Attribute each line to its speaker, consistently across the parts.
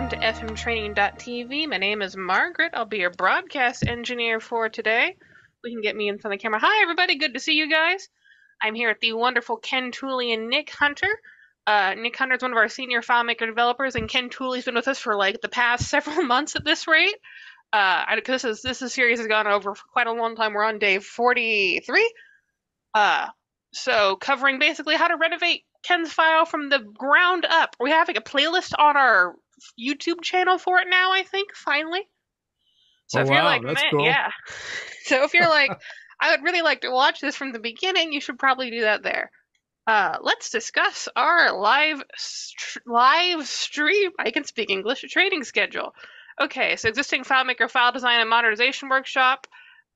Speaker 1: welcome to fmtraining.tv. My name is Margaret. I'll be your broadcast engineer for today. We can get me in front of the camera. Hi, everybody. Good to see you guys. I'm here with the wonderful Ken Tooley and Nick Hunter. Nick Hunter is one of our senior FileMaker developers, and Ken Tooley's been with us for like the past several months at this rate. Because this series has gone over for quite a long time. We're on day 43. So covering basically how to renovate Ken's file from the ground up. We're having a playlist on our YouTube channel for it now, I think, finally. So if you're like,
Speaker 2: That's
Speaker 1: man,
Speaker 2: cool.
Speaker 1: yeah. So if you're like, I would really like to watch this from the beginning, you should probably do that there. Let's discuss our live stream, I can speak English, trading schedule. Okay, so existing FileMaker file design and modernization workshop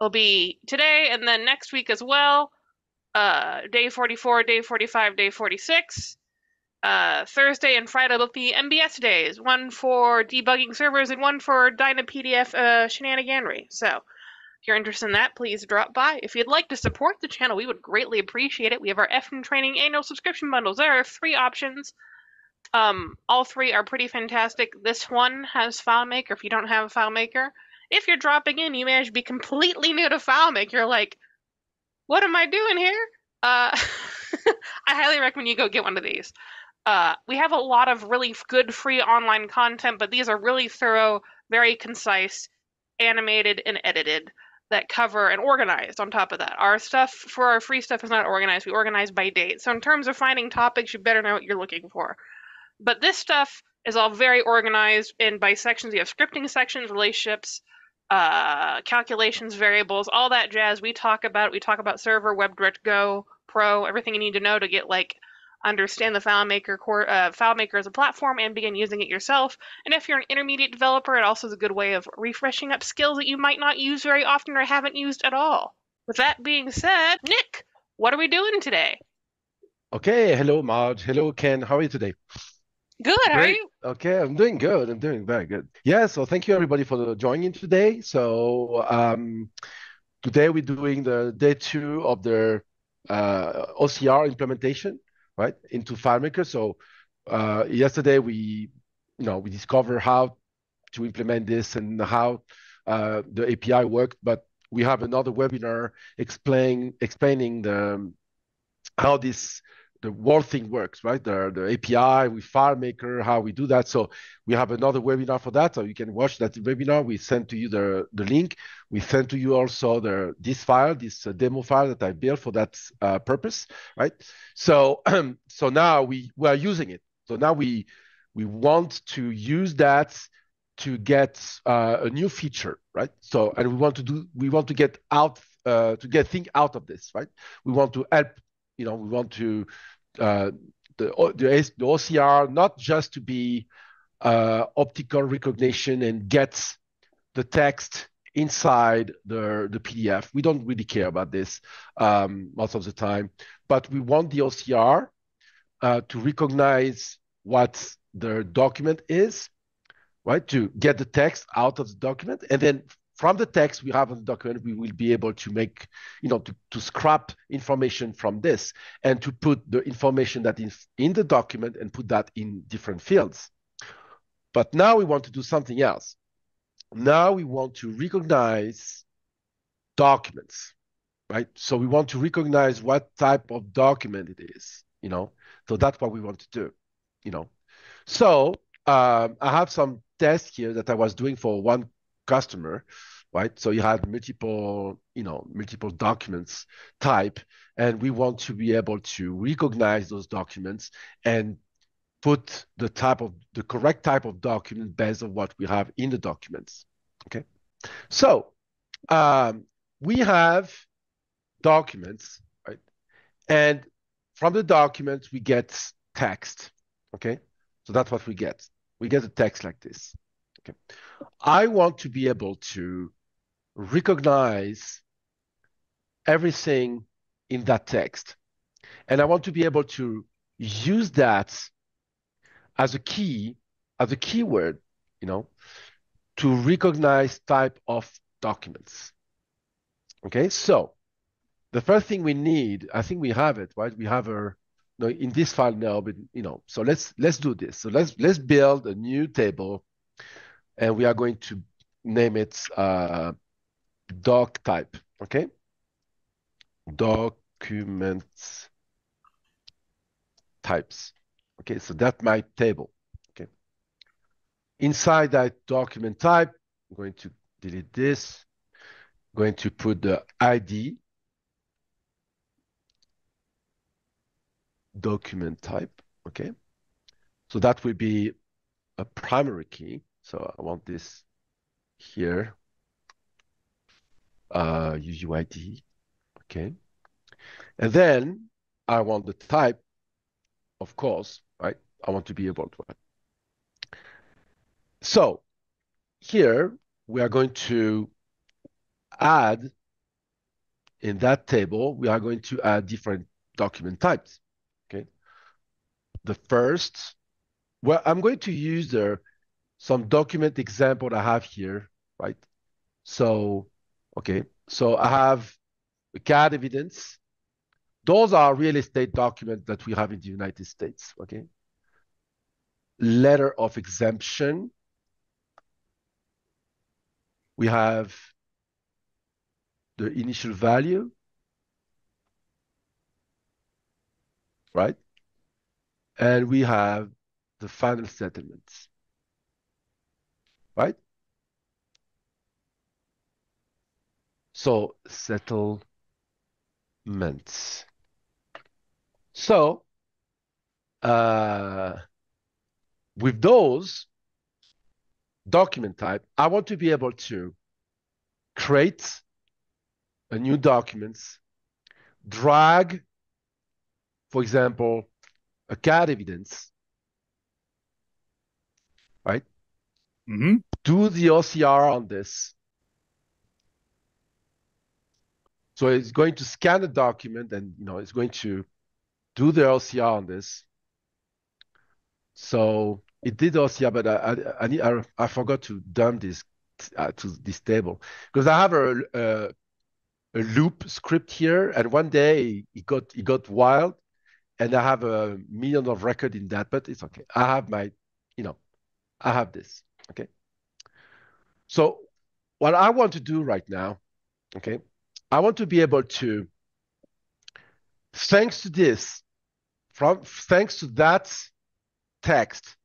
Speaker 1: will be today and then next week as well. Day 44, day 45, day 46. Thursday and Friday will be MBS days, one for debugging servers and one for Dyna PDF shenaniganery. So if you're interested in that, please drop by. If you'd like to support the channel, we would greatly appreciate it. We have our FM Training annual subscription bundles. There are 3 options. All 3 are pretty fantastic. This one has FileMaker if you don't have a FileMaker. If you're dropping in, you may be completely new to FileMaker. You're like, what am I doing here? I highly recommend you go get one of these. We have a lot of really good free online content, but these are really thorough, very concise, animated, and edited that cover and organized on top of that. Our stuff, for our free stuff, is not organized. We organize by date. So in terms of finding topics, you better know what you're looking for. But this stuff is all very organized and by sections. You have scripting sections, relationships, calculations, variables, all that jazz. We talk about server, WebDirect, Go, Pro, everything you need to know to get understand the FileMaker as a platform and begin using it yourself. And if you're an intermediate developer, it also is a good way of refreshing up skills that you might not use very often or haven't used at all. With that being said, Nick, what are we doing today?
Speaker 3: Okay, hello Marge, hello Ken, how are you today?
Speaker 1: Good, how are you?
Speaker 3: Okay, I'm doing good, I'm doing very good. Yeah, so thank you everybody for joining today. So today we're doing the day 2 of the OCR implementation, right, into FileMaker. So yesterday we discovered how to implement this and how the API worked, but we have another webinar explaining how the whole thing works, right? The API with FileMaker, how we do that. So we have another webinar for that. So you can watch that webinar. We send to you the link. We send to you also this demo file that I built for that purpose, right? So so now we are using it. So now we want to use that to get a new feature, right? So and we want to get things out of this, right? We want to help. We want to the OCR not just to be optical recognition and get the text inside the PDF. We don't really care about this most of the time, but we want the OCR to recognize what the document is, right? To get the text out of the document, and then from the text we have on the document, we will be able to make, to scrap information from this and to put the information that is in the document and put that in different fields. But now we want to do something else. Now we want to recognize documents, right? So we want to recognize what type of document it is, So that's what we want to do, So I have some tests here that I was doing for one customer, right? So you had multiple documents type, and we want to be able to recognize those documents and put the correct type of document based on what we have in the documents. Okay, so we have documents, right? And from the documents we get text. Okay, so that's what we get. We get a text like this. Okay. I want to be able to recognize everything in that text. And I want to be able to use that as a keyword, to recognize type of documents. Okay, so the first thing we need, I think we have it, right? We have in this file now, but so let's do this. So let's build a new table And we are going to name it doc type, okay? Document types. Okay, so that's my table. Okay. Inside that document type, I'm going to delete this. I'm going to put the ID document type. Okay. So that will be a primary key. So I want this here. UUID. Okay. And then I want the type, of course, right? I want to be able to. So here we are going to add in that table, we are going to add different document types. Okay. The first, well, I'm going to use some document example I have here, right? So, okay. So I have a CAD evidence. Those are real estate documents that we have in the United States. Okay. Letter of exemption. We have the initial value, right? And we have the final settlements, right? So settlements. So with those document type, I want to be able to create a new documents, drag, for example, a CAD evidence, right?
Speaker 2: Mm-hmm.
Speaker 3: Do the OCR on this. So it's going to scan the document and it's going to do the OCR on this. So it did OCR, but I forgot to dump this to this table because I have a loop script here, and one day it got wild, and I have a million of record in that, but it's okay. I have I have this. Okay. So what I want to do right now, okay, I want to be able to, thanks to this, thanks to that text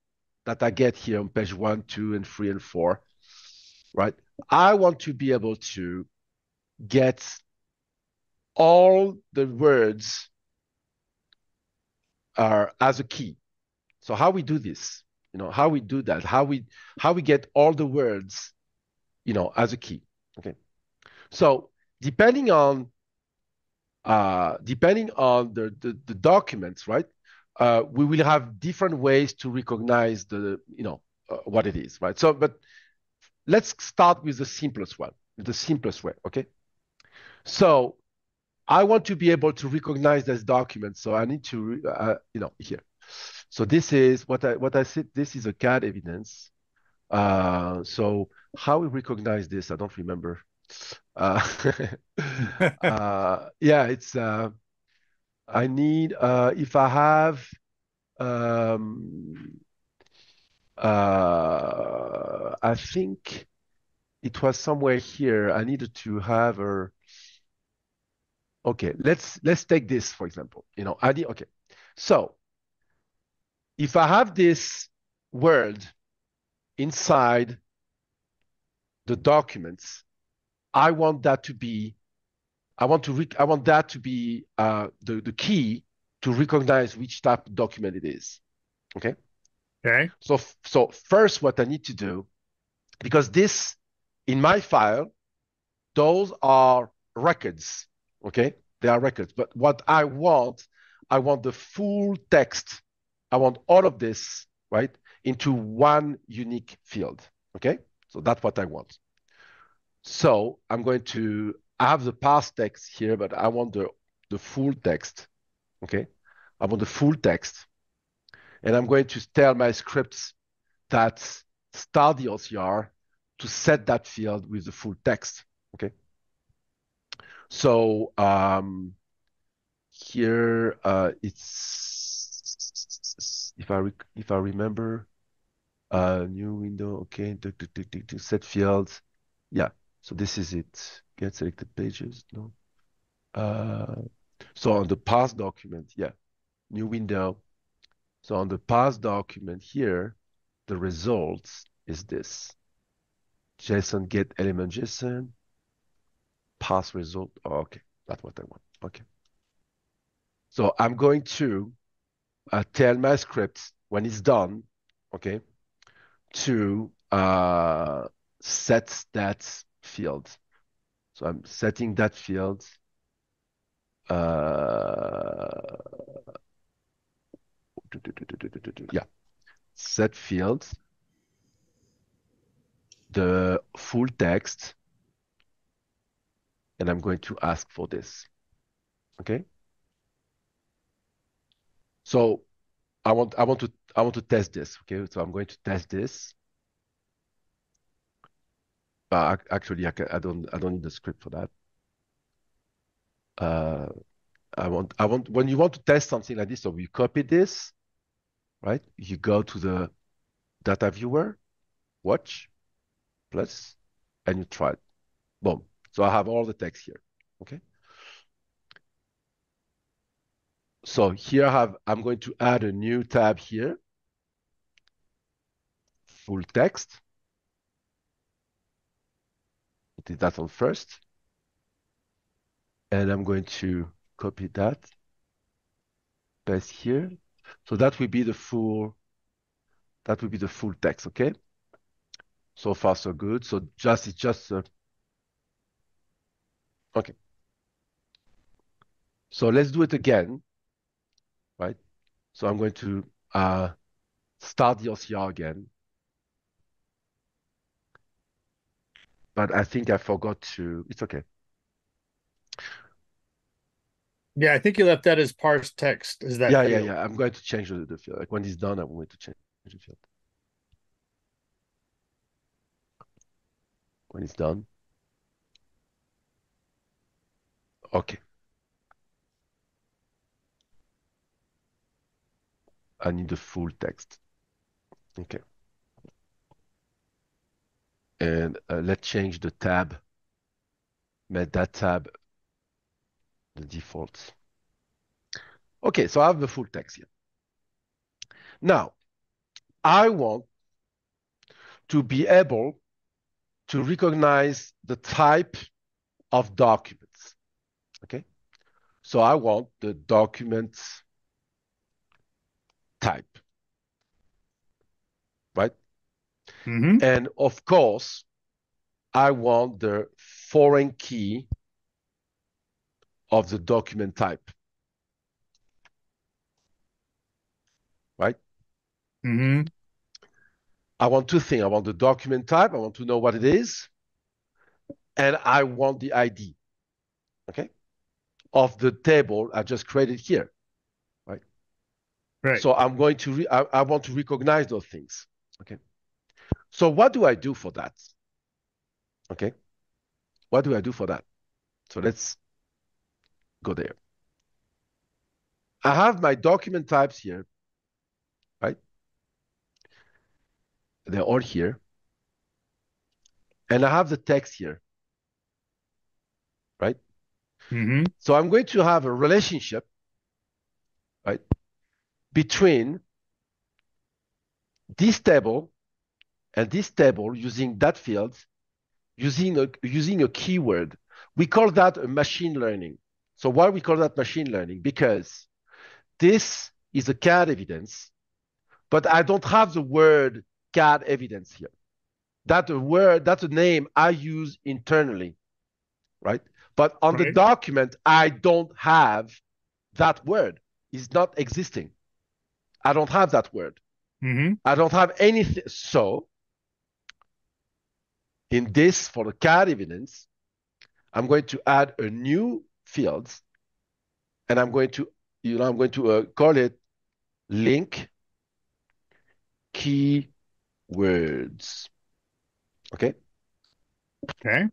Speaker 3: that I get here on page 1, 2, and 3, and 4, right? I want to be able to get all the words as a key. So how we do this, how we do that, how we get all the words, as a key. Okay. So depending on the documents, right? We will have different ways to recognize what it is, right? So, but let's start with the simplest one, the simplest way, okay? So I want to be able to recognize this document, so I need to, here. So this is what I said. This is a CAD evidence. So how we recognize this, I don't remember. Yeah, it's. I need if I have. I think it was somewhere here. I needed to have a. Okay, let's take this for example. Okay. So if I have this word inside the documents, I want that to be. I want that to be the key to recognize which type of document it is. Okay.
Speaker 2: Okay.
Speaker 3: So first, what I need to do, because this in my file, those are records. Okay, they are records. But what I want the full text. I want all of this, right, into one unique field. Okay, so that's what I want. So I'm going to have the past text here, but I want the full text. Okay, I want the full text, and I'm going to tell my scripts that start the OCR to set that field with the full text. Okay. So here it's if I remember, New window, okay. Set fields. Yeah, so this is it. Get selected pages, no. So on the past document, yeah, new window. So on the past document here, the results is this. JSON get element JSON, pass result. Oh, okay, that's what I want. Okay. So I'm going to tell my script when it's done, okay, to set that field. So I'm setting that field. Yeah, set field, the full text, and I'm going to ask for this. Okay. So I want to test this. Okay. So I'm going to test this. But actually, I don't need the script for that. I want when you want to test something like this, so you copy this, right? You go to the data viewer, watch, plus, and you try it. Boom. So I have all the text here. Okay. So here I'm going to add a new tab here, full text. Put that on first. And I'm going to copy that, paste here. So that will be the full text, okay? So far, so good. So it's just okay. So let's do it again, right? So I'm going to start the OCR again. But I think I forgot to, it's okay.
Speaker 2: Yeah, I think you left that as parse text. Is that
Speaker 3: Yeah. I'm going to change the field. Like when it's done, I'm going to change the field. When it's done. Okay. I need the full text. Okay. And let's change the tab. Make that tab the default. Okay, so I have the full text here. Now, I want to be able to recognize the type of documents. Okay, so I want the document type, right?
Speaker 2: Mm-hmm.
Speaker 3: And of course, I want the foreign key of the document type, right?
Speaker 2: Mm-hmm.
Speaker 3: I want two things. I want the document type. I want to know what it is. And I want the ID, okay, of the table I just created here, right?
Speaker 2: Right.
Speaker 3: So I'm going to, I want to recognize those things, okay? So what do I do for that? Okay, what do I do for that? So let's go there. I have my document types here, right? They're all here. And I have the text here, right?
Speaker 2: Mm-hmm.
Speaker 3: So I'm going to have a relationship, right, between this table and this table using that field, using a keyword. We call that a machine learning. So why we call that machine learning? Because this is a CAD evidence, but I don't have the word CAD evidence here. That's a word, that's a name I use internally, right? But on the document, I don't have that word. It's not existing. I don't have that word.
Speaker 2: Mm-hmm.
Speaker 3: I don't have anything. So in this, for the CAD evidence, I'm going to add a new field, and I'm going to, call it link keywords. Okay.
Speaker 2: Okay.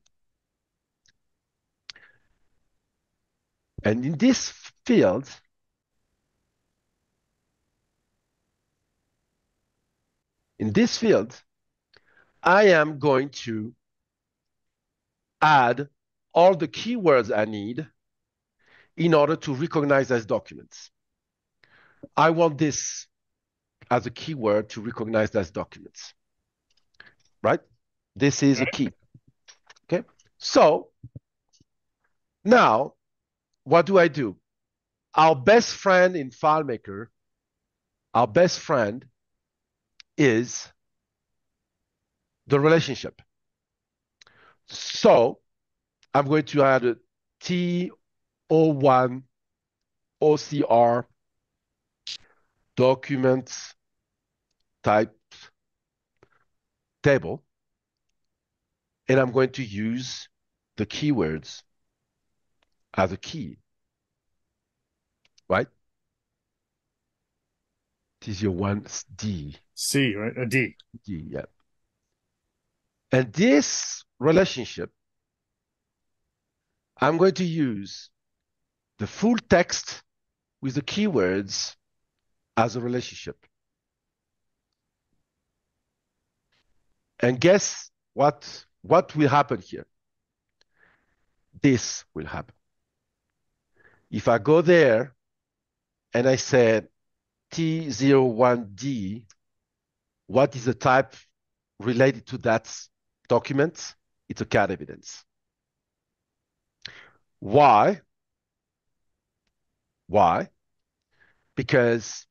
Speaker 3: And in this field, in this field, I am going to add all the keywords I need in order to recognize as documents. I want this as a keyword to recognize as documents, right? This is a key, okay? So now, what do? Our best friend in FileMaker, our best friend is the relationship. So I'm going to add a T01 OCR document type table, and I'm going to use the keywords as a key, right? This is your one D.
Speaker 2: C, right? A D.
Speaker 3: D, yeah. And this relationship, I'm going to use the full text with the keywords as a relationship. And guess what will happen here? This will happen. If I go there and I said T01D, what is the type related to that document? It's a CAD evidence. Why? Why? Because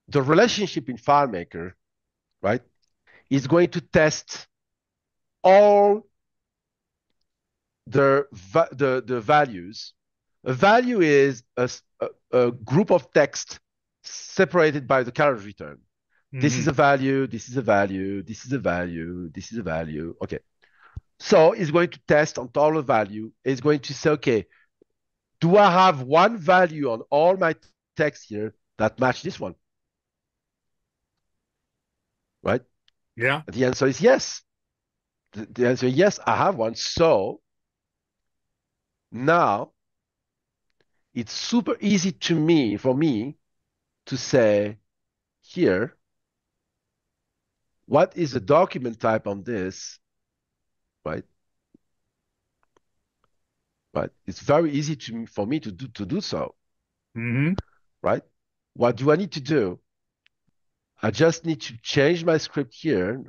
Speaker 3: the relationship in FileMaker, right, is going to test all the values. A value is a group of text separated by the character return. Mm-hmm. This is a value, this is a value, this is a value, this is a value. Okay. So it's going to test on all the value. It's going to say, okay, do I have one value on all my text here that match this one? Right?
Speaker 2: Yeah.
Speaker 3: The answer is yes. The answer is yes, I have one. So now it's super easy for me to say here, what is the document type on this, right? Right. It's very easy for me to do so.
Speaker 2: Mm-hmm.
Speaker 3: Right? What do I need to do? I just need to change my script here,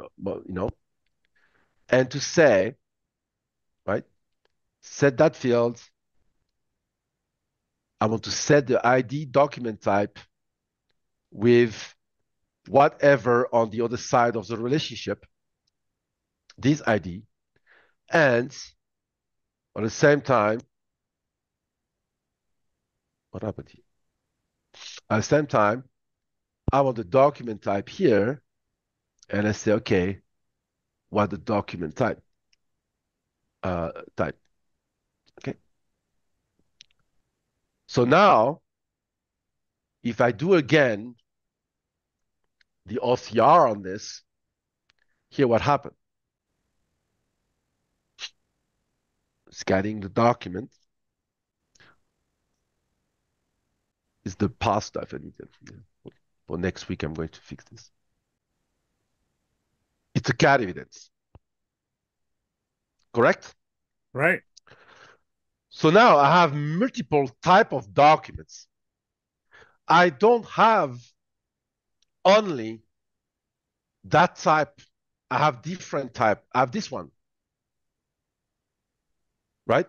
Speaker 3: and to say, right, set that field. I want to set the ID document type with whatever on the other side of the relationship, this ID, and at the same time, what happened here? At the same time, I want the document type here, and I say, okay, what the document type? Okay. So now, if I do again the OCR on this, here what happened? Scanning the document is the past stuff I need to. For next week, I'm going to fix this. It's a CAD evidence. Correct?
Speaker 2: Right.
Speaker 3: So now I have multiple type of documents. I don't have only that type. I have different type. I have this one. Right?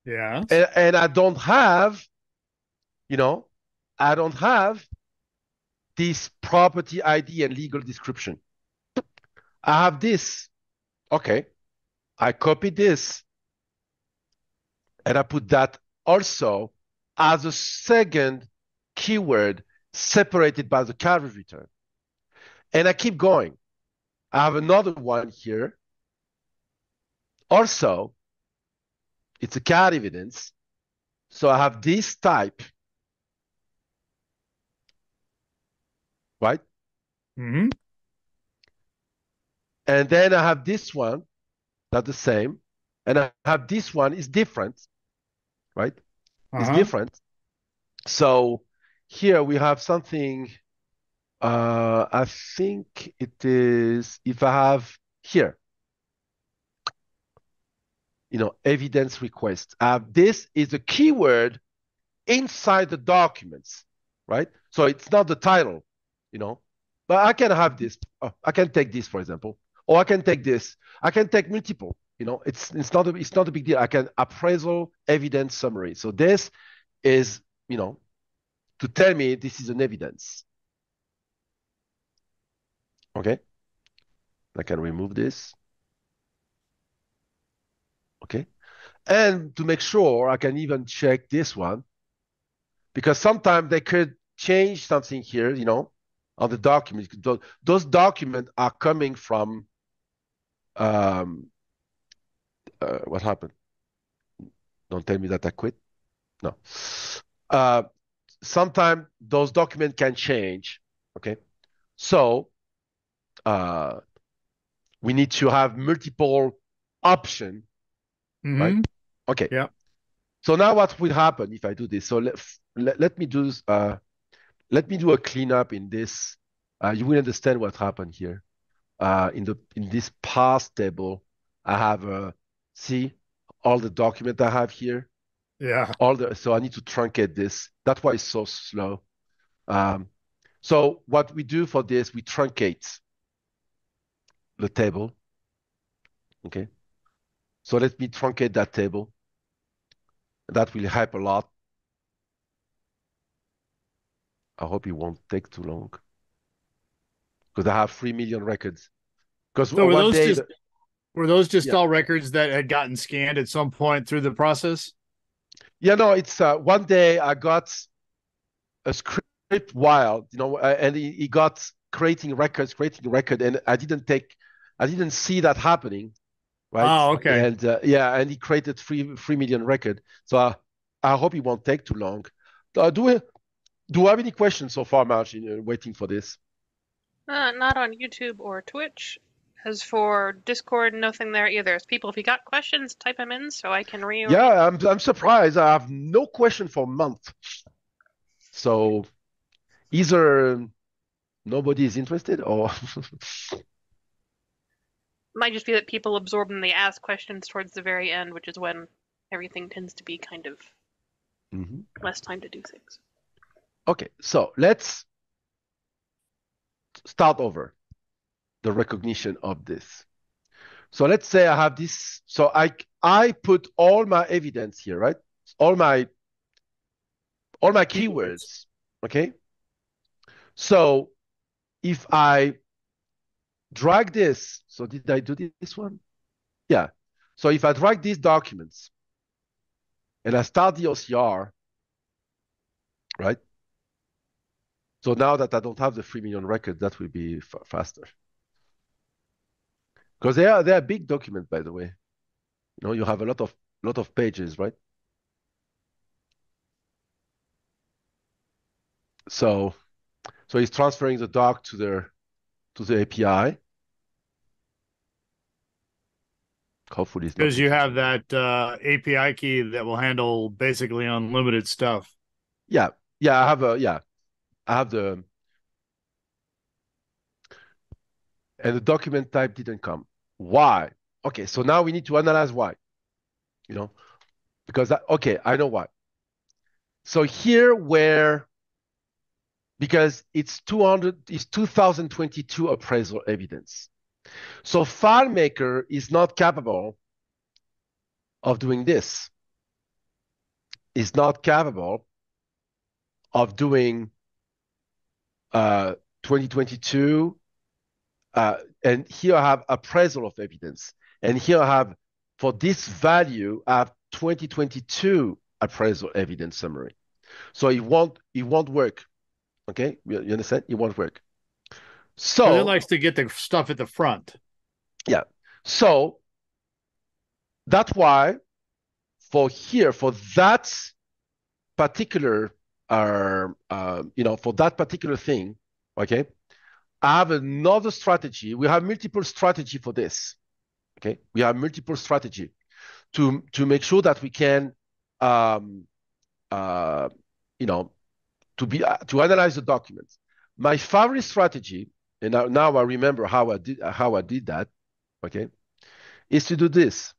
Speaker 2: Yeah.
Speaker 3: And I don't have, I don't have this property ID and legal description. I have this. Okay. I copy this and I put that also as a second keyword separated by the carrier return. And I keep going. I have another one here. Also, it's a CAD evidence. So I have this type, right?
Speaker 2: Mm-hmm.
Speaker 3: And then I have this one, that's the same. And I have this one is different, right? It's different. So here we have something I think it is, if I have here, evidence request. This is a keyword inside the documents, right? So it's not the title, but I can have this. I can take this, for example, or I can take this. I can take multiple. It's not a big deal. I can appraisal evidence summary. So this is, to tell me this is an evidence. Okay. I can remove this. Okay. And to make sure, I can even check this one, because sometimes they could change something here, on the document. Those documents are coming from, what happened? Don't tell me that I quit. No. Sometimes those documents can change. Okay. So we need to have multiple options, right? Okay.
Speaker 2: Yeah.
Speaker 3: So now what will happen if I do this? So let me do a cleanup in this. You will understand what happened here. In this past table, I have see all the document I have here.
Speaker 2: Yeah.
Speaker 3: So I need to truncate this. That's why it's so slow. So what we do for this, we truncate the table. Okay. So let me truncate that table. That will help a lot. I hope it won't take too long, because I have 3 million records. Because
Speaker 2: So
Speaker 3: one day,
Speaker 2: were those just
Speaker 3: Yeah.
Speaker 2: all records that had gotten scanned at some point through the process?
Speaker 3: Yeah, no, it's one day I got a script wild, and he got creating record, and I didn't see that happening, right?
Speaker 2: Oh, okay.
Speaker 3: And and he created 3 million record. So I hope it won't take too long. Do you have any questions so far, Margin, waiting for this?
Speaker 1: Not on YouTube or Twitch. As for Discord, nothing there either. So people, if you got questions, type them in so I can rearrange.
Speaker 3: Yeah, I'm surprised. I have no question for a month. So either nobody is interested, or
Speaker 1: Might just be that people absorb them. They ask questions towards the very end, which is when everything tends to be kind of less time to do things.
Speaker 3: Okay, so let's start over the recognition of this. So let's say I have this. So I put all my evidence here, right? All my keywords. Okay. So if I drag this, so did I do this one? Yeah. So if I drag these documents and I start the OCR, right? So now that I don't have the 3 million records, that will be faster. Because they are big documents, by the way. You have a lot of pages, right? So he's transferring the doc to the API. Hopefully it's not
Speaker 2: Because you have that API key that will handle basically unlimited stuff.
Speaker 3: Yeah. I have the, and the document type didn't come. Why? Okay, so now we need to analyze why. Because I know why. So here because it's 2022 appraisal evidence. So FileMaker is not capable of doing this. Is not capable of doing 2022. And here I have appraisal of evidence. And here I have, for this value, I have 2022 appraisal evidence summary. So it won't work. Okay, you understand? It won't work. So
Speaker 2: it likes to get the stuff at the front.
Speaker 3: Yeah. So that's why for that particular for that particular thing, okay, I have another strategy. We have multiple strategy for this. Okay, we have multiple strategy to make sure that we can to analyze the documents. my favorite strategy, and now I remember how I did that, okay, is to do this,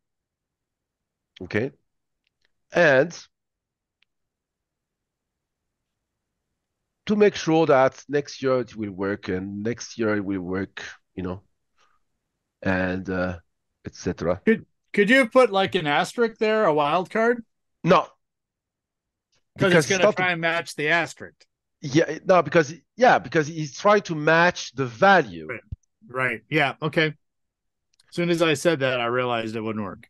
Speaker 3: okay, and to make sure that next year it will work, and next year it will work, and etc.
Speaker 2: Could you put like an asterisk there, a wild card?
Speaker 3: No,
Speaker 2: Because it's
Speaker 3: because
Speaker 2: going
Speaker 3: it's
Speaker 2: to
Speaker 3: not.
Speaker 2: try and match the asterisk.
Speaker 3: Yeah, no, because he's trying to match the value.
Speaker 2: Right. Yeah. Okay. As soon as I said that, I realized it wouldn't work.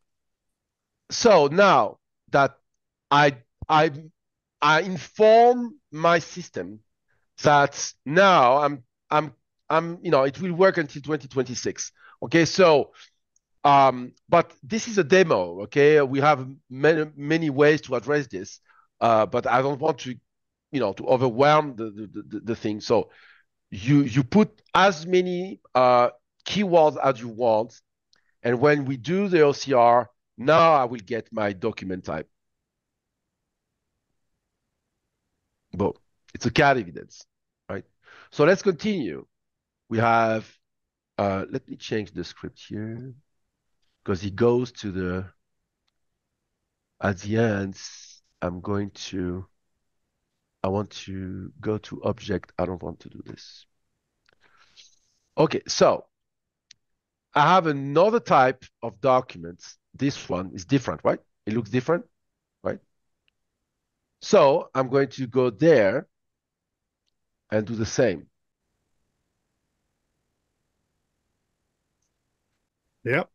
Speaker 3: So now that I I I inform my system that now I'm it will work until 2026. Okay, so but this is a demo. Okay, we have many ways to address this, but I don't want to to overwhelm the thing. So you put as many keywords as you want, and when we do the OCR, now I will get my document type. But it's a CAD evidence, right? So let's continue. We have, let me change the script here because it goes to at the end, I want to go to object. I don't want to do this. Okay, so I have another type of documents. This one is different, right? It looks different, right? So I'm going to go there and do the same.
Speaker 2: Yep.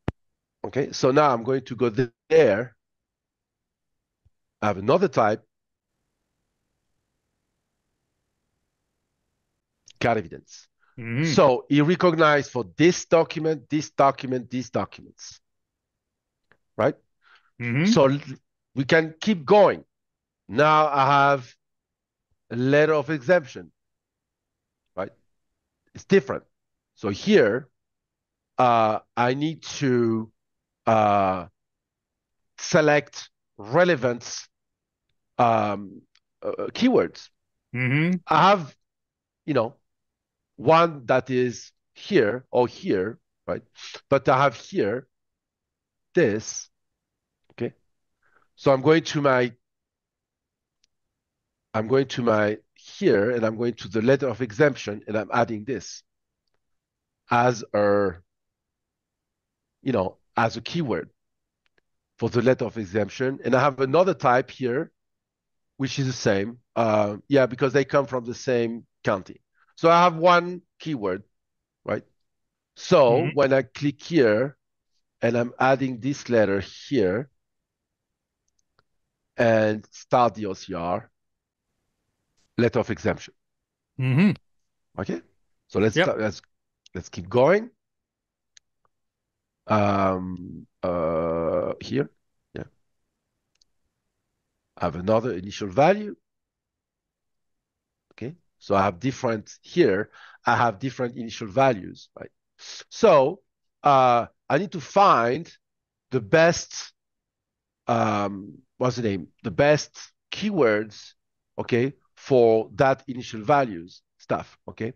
Speaker 3: Okay, so now I'm going to go there. I have another type, CAD evidence.
Speaker 2: Mm-hmm.
Speaker 3: So he recognized for this document, these documents, right?
Speaker 2: Mm-hmm.
Speaker 3: So we can keep going. Now I have a letter of exemption, right? It's different. So here, I need to select relevant keywords.
Speaker 2: Mm-hmm.
Speaker 3: I have, one that is here or here, right? But I have here this, okay? So I'm going to my here, and I'm going to the letter of exemption, and I'm adding this as as a keyword for the letter of exemption. And I have another type here, which is the same. Yeah, because they come from the same county. So I have one keyword, right? So when I click here and I'm adding this letter here and start the OCR, letter of exemption.
Speaker 2: Mm-hmm.
Speaker 3: Okay. So let's
Speaker 2: Yep.
Speaker 3: start, let's keep going. Here, yeah. I have another initial value. Okay. So I have different here. I have different initial values, right? So I need to find the best, what's the name? The best keywords, okay, for that initial values stuff, okay?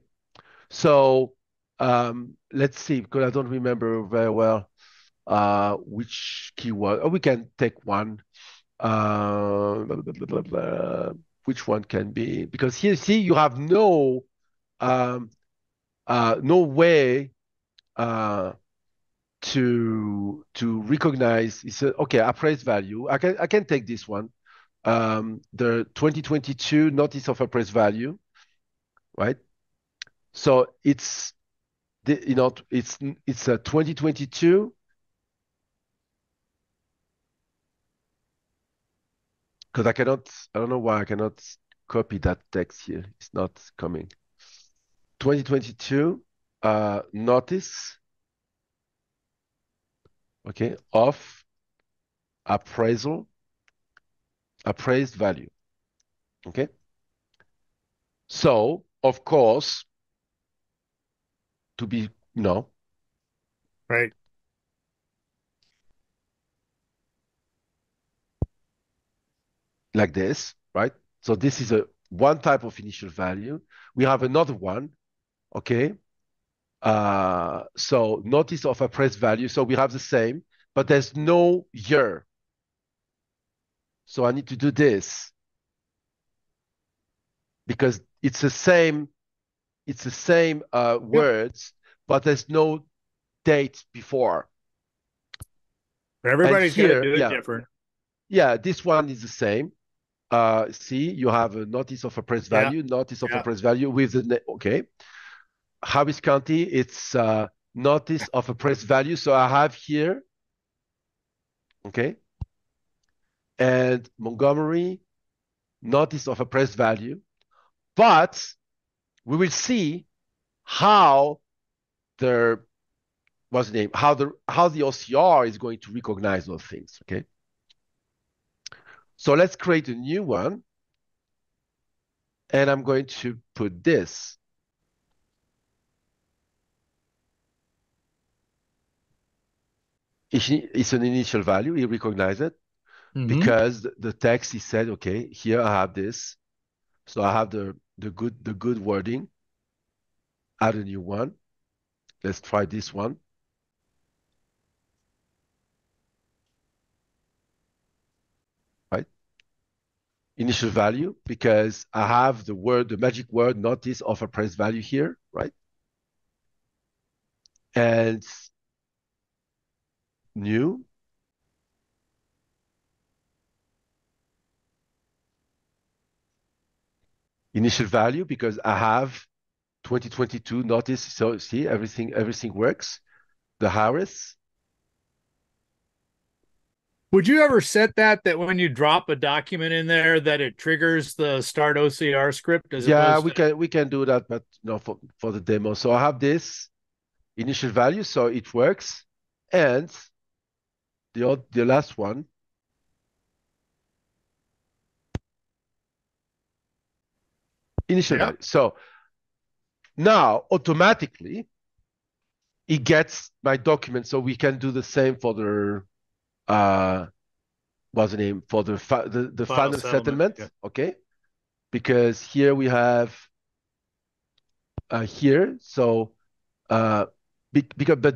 Speaker 3: So let's see, because I don't remember very well which keyword. Oh, we can take one. Blah, blah, blah, which one can be? Because here, see, you have no no way to recognize. It's okay, appraised value. I can take this one. The 2022 notice of appraised value, right? So it's it's a 2022. Because I don't know why I cannot copy that text here. It's not coming. 2022 notice, okay, of appraised value, okay? So, of course, to be,
Speaker 2: Right.
Speaker 3: like this, right? So this is one type of initial value. We have another one, okay? So notice of appraised value. So we have the same, but there's no year. So I need to do this because it's the same words, but there's no date before.
Speaker 2: Everybody's got to do it
Speaker 3: yeah,
Speaker 2: different.
Speaker 3: Yeah, this one is the same. See, you have a notice of appraised value, notice of appraised value with the, okay. Harris County, it's notice of appraised value. So I have here, okay. And Montgomery, notice of appraised value. But we will see how what's the name? How the OCR is going to recognize those things, okay? So let's create a new one. And I'm going to put this. It's an initial value. You recognize it because the text is said, okay, here I have this. So I have the good wording. Add a new one. Let's try this one. Right? Initial value, because I have the magic word notice of appraised value here, right? And new. Initial value, because I have 2022 notice. So see, everything works. The Harris.
Speaker 2: Would you ever set that when you drop a document in there that it triggers the start OCR script?
Speaker 3: Yeah, we can do that, but no, for the demo. So I have this initial value, so it works, and the last one. Initial value. So now automatically it gets my document. So we can do the same for the what's the name, for the final settlement. Yeah. Okay, because here we have here. So but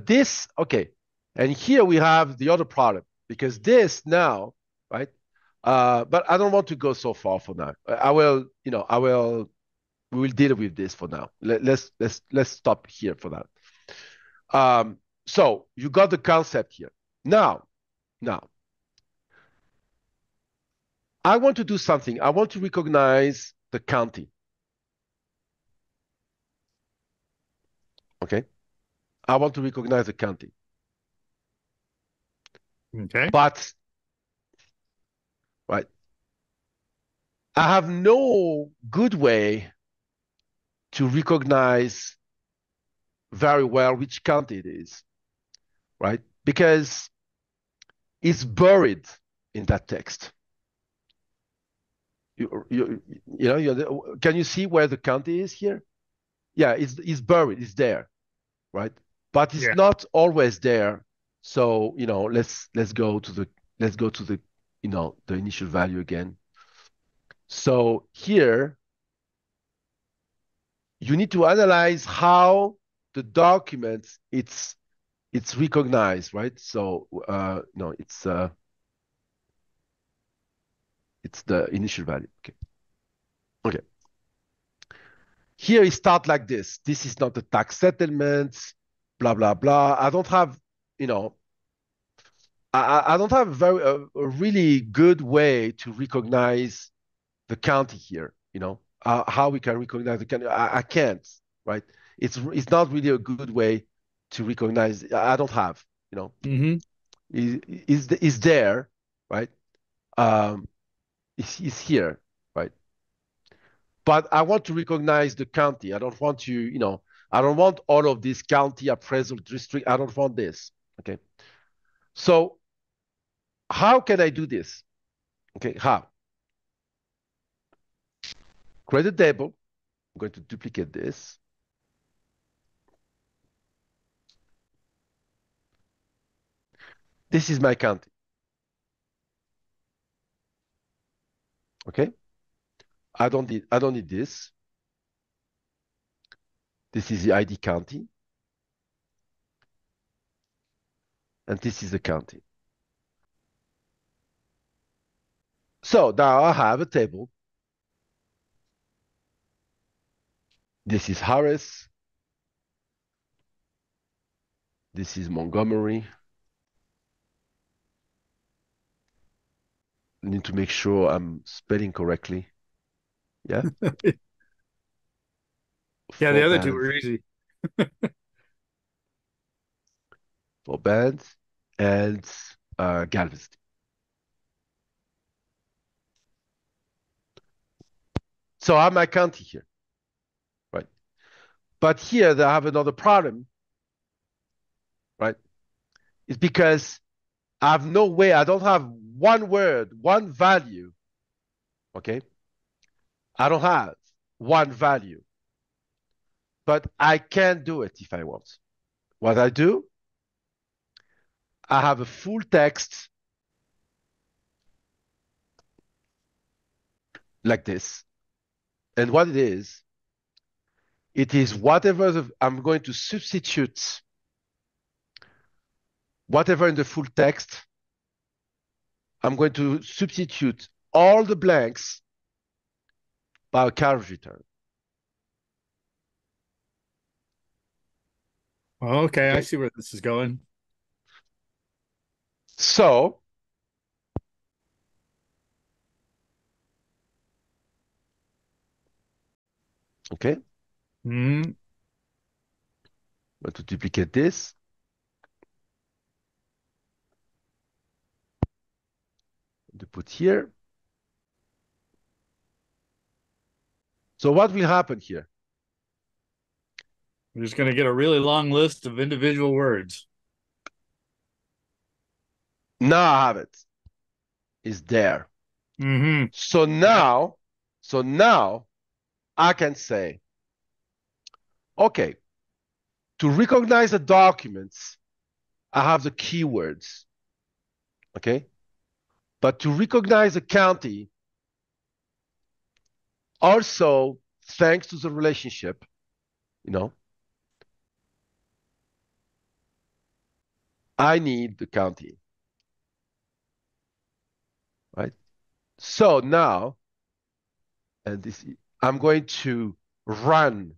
Speaker 3: this, okay, and here we have the other problem, because this now, right? But I don't want to go so far for now. We will deal with this for now. Let's stop here for that. So you got the concept here. Now, I want to do something. I want to recognize the county. Okay. I want to recognize the county.
Speaker 2: Okay.
Speaker 3: But, right, I have no good way to recognize very well which county it is, right? Because it's buried in that text. Can you see where the county is here? Yeah, it's buried. It's there, right? But it's not always there. So let's go to the the initial value again. So here you need to analyze how the document it's recognized, right? So no, it's the initial value. Okay. Here it starts like this. This is not a tax settlement, blah blah blah. I don't have, I don't have a really good way to recognize the county here. How we can recognize the county. I can't, right? It's not really a good way to recognize. I don't have, is there, right? Is here, right? But I want to recognize the county. I don't want to, I don't want all of this county appraisal district. I don't want this. Okay. So how can I do this? Okay, how? Create a table. I'm going to duplicate this. This is my county. Okay. I don't need this. This is the ID county. And this is the county. So now I have a table. This is Harris. This is Montgomery. I need to make sure I'm spelling correctly. Yeah.
Speaker 2: Yeah, the other two were easy.
Speaker 3: For bands and Galveston. So I have my county here, right? But here I have another problem, right? It's because I have no way, I don't have one word, one value, okay? I don't have one value, but I can do it if I want. What I do, I have a full text like this. And what it is whatever I'm going to substitute whatever in the full text. I'm going to substitute all the blanks by a carriage return.
Speaker 2: Okay, I see where this is going.
Speaker 3: So okay.
Speaker 2: Mm-hmm.
Speaker 3: I'm going to duplicate this. To put here. So what will happen here?
Speaker 2: We're just going to get a really long list of individual words.
Speaker 3: Now I have it. It's there.
Speaker 2: Mm-hmm.
Speaker 3: So now I can say, okay, to recognize the documents, I have the keywords. Okay. But to recognize a county, also thanks to the relationship, I need the county. Right? So now, and this, I'm going to run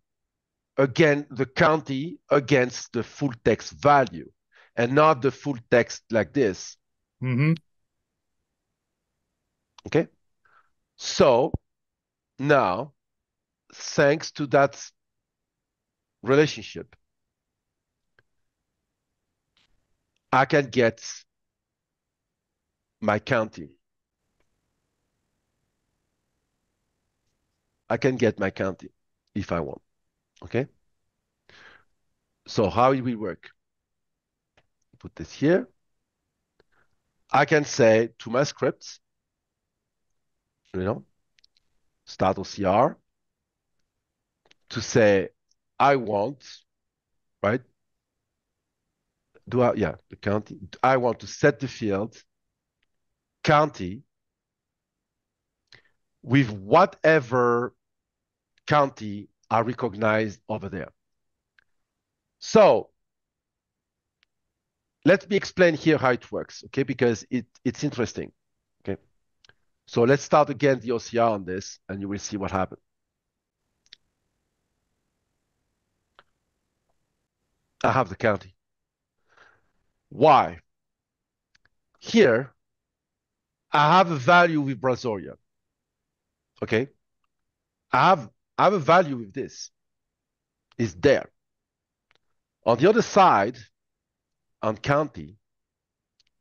Speaker 3: again the county against the full text value and not the full text like this.
Speaker 2: Mm-hmm.
Speaker 3: Okay. So now, thanks to that relationship, I can get my county. I can get my county if I want. Okay. So how it will work? Put this here. I can say to my scripts, start OCR to say I want, right? The county. I want to set the field county with whatever county I recognize over there. So let me explain here how it works, okay? Because it's interesting, okay? So let's start again the OCR on this, and you will see what happened. I have the county. Why? Here, I have a value with Brazoria, okay? I have a value with this. It's there. On the other side, on county,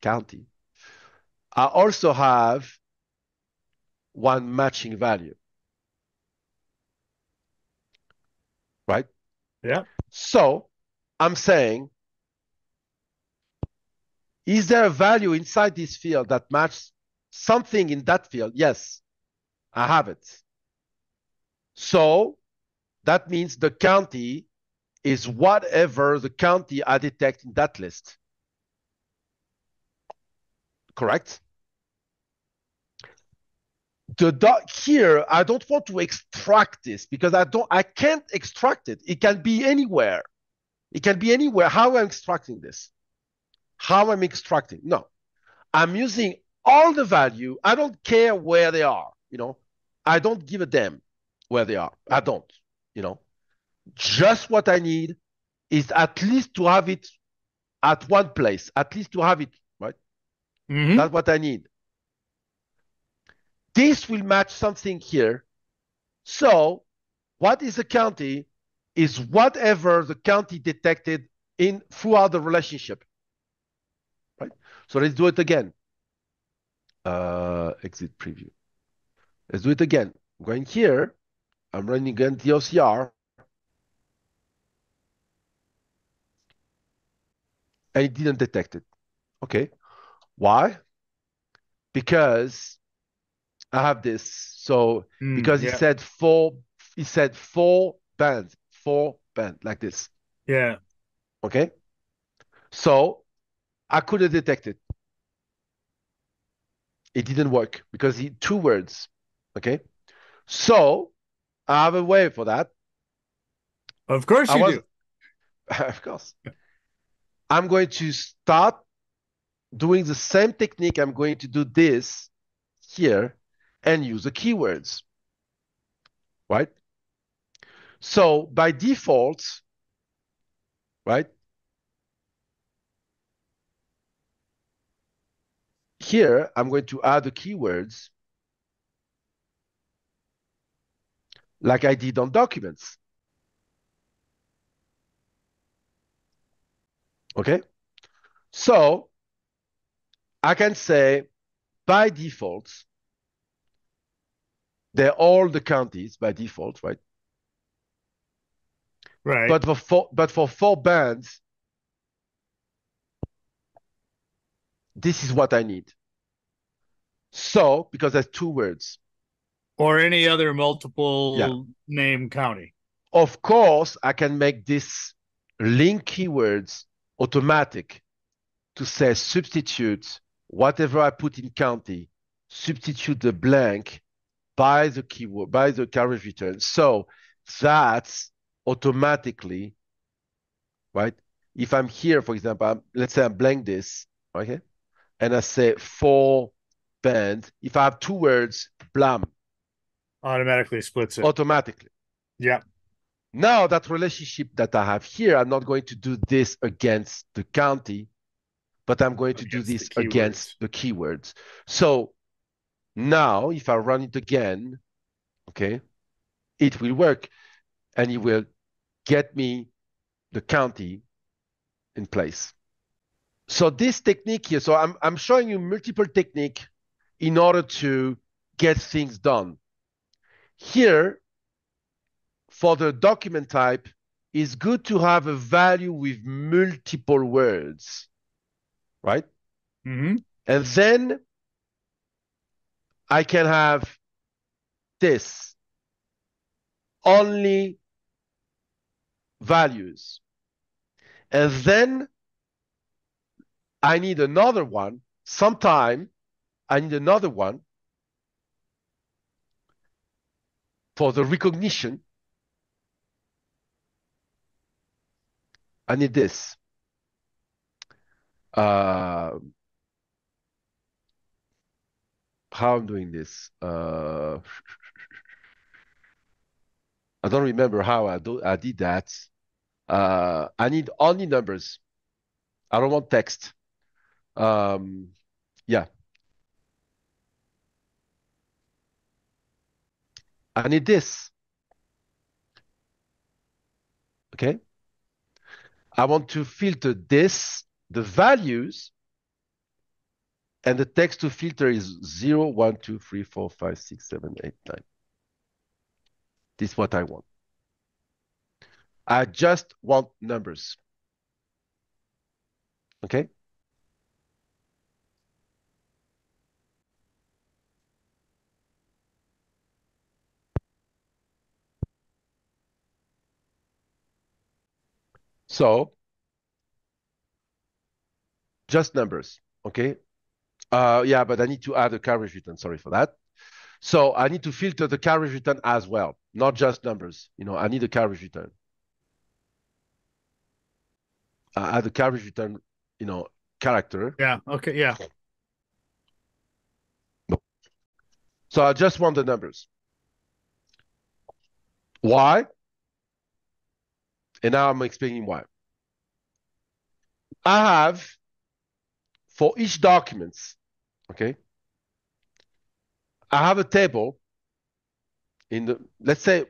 Speaker 3: I also have one matching value. Right?
Speaker 2: Yeah.
Speaker 3: So I'm saying, is there a value inside this field that matches something in that field? Yes, I have it. So that means the county is whatever the county I detect in that list. Correct? here, I don't want to extract this because I can't extract it. It can be anywhere. It can be anywhere. How I'm extracting this? How I'm extracting? No, I'm using all the value. I don't care where they are. I don't give a damn where they are. I don't. Just what I need is at least to have it at one place. At least to have it, right?
Speaker 2: Mm-hmm.
Speaker 3: That's what I need. This will match something here. So what is the county is whatever the county detected throughout the relationship, right? So let's do it again. Exit preview. Let's do it again. I'm going here. I'm running again the OCR. And it didn't detect it. Okay. Why? Because I have this. So because
Speaker 2: yeah.
Speaker 3: it said four bands like this.
Speaker 2: Yeah.
Speaker 3: Okay. So I couldn't detect it. It didn't work because two words. Okay. So I have a way for that.
Speaker 2: Of course you do.
Speaker 3: Of course. I'm going to start doing the same technique. I'm going to do this here and use the keywords, right? So by default, right, here I'm going to add the keywords like I did on documents. Okay, so I can say by default, they're all the counties by default, right?
Speaker 2: Right.
Speaker 3: But for four bands, this is what I need. So because there's two words.
Speaker 2: Or any other multiple name county.
Speaker 3: Of course, I can make this link keywords automatic to say substitute whatever I put in county, substitute the blank by the keyword, by the Claris return. So that's automatically, right? If I'm here, for example, let's say I'm blank this, okay? And I say four bands. If I have two words, blam.
Speaker 2: Automatically splits it.
Speaker 3: Automatically.
Speaker 2: Yeah.
Speaker 3: Now that relationship that I have here, I'm not going to do this against the county, but I'm going to do this against the keywords. So now if I run it again, okay, it will work and it will get me the county in place. So this technique here, so I'm showing you multiple technique in order to get things done. Here, for the document type, it's good to have a value with multiple words, right?
Speaker 2: Mm-hmm.
Speaker 3: And then I can have this, only values. And then I need another one. Sometime I need another one for the recognition. I need this. How I'm doing this? I don't remember how I did that. I need only numbers. I don't want text. Yeah. I need this. Okay. I want to filter this, the values, and the text to filter is 0, 1, 2, 3, 4, 5, 6, 7, 8, 9. This is what I want. I just want numbers. Okay. So just numbers. Okay. Yeah, but I need to add a carriage return. Sorry for that. So I need to filter the carriage return as well, not just numbers. I need a carriage return. Add a carriage return, character.
Speaker 2: Yeah. Okay. Yeah.
Speaker 3: So I just want the numbers. Why? And now I'm explaining why. I have, for each document, okay, I have a table let's say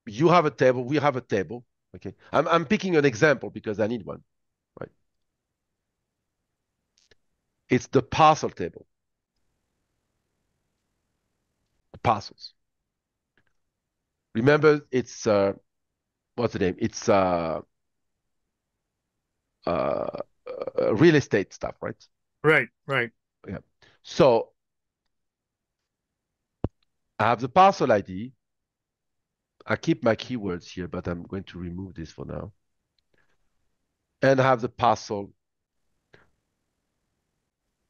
Speaker 3: you have a table, we have a table, okay? I'm picking an example because I need one, right? It's the parcel table. The parcels. Remember, it's, what's the name? It's real estate stuff, right?
Speaker 2: Right. Right.
Speaker 3: Yeah. So I have the parcel ID. I keep my keywords here, but I'm going to remove this for now. And I have the parcel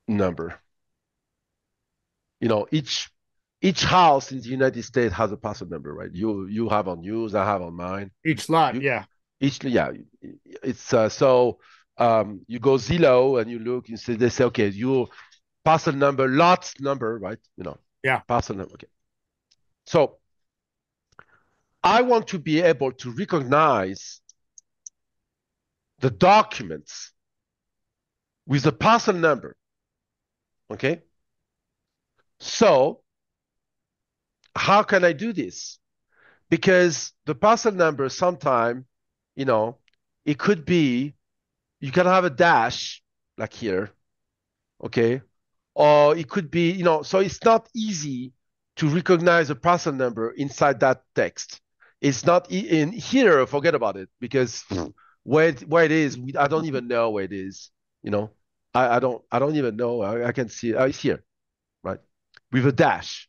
Speaker 3: number. Each house in the United States has a parcel number, right? You have on yours, I have on mine.
Speaker 2: Each lot, yeah.
Speaker 3: It's so you go Zillow and you look and they say, okay, your parcel number, lot number, right?
Speaker 2: Yeah.
Speaker 3: Parcel number. Okay. So I want to be able to recognize the documents with the parcel number. Okay. So how can I do this? Because the parcel number sometime, it could be, you can have a dash like here, okay? Or it could be, so it's not easy to recognize a parcel number inside that text. It's not in here, forget about it, because where it is, I don't even know where it is, I don't even know. I can see it. It's here, right? With a dash.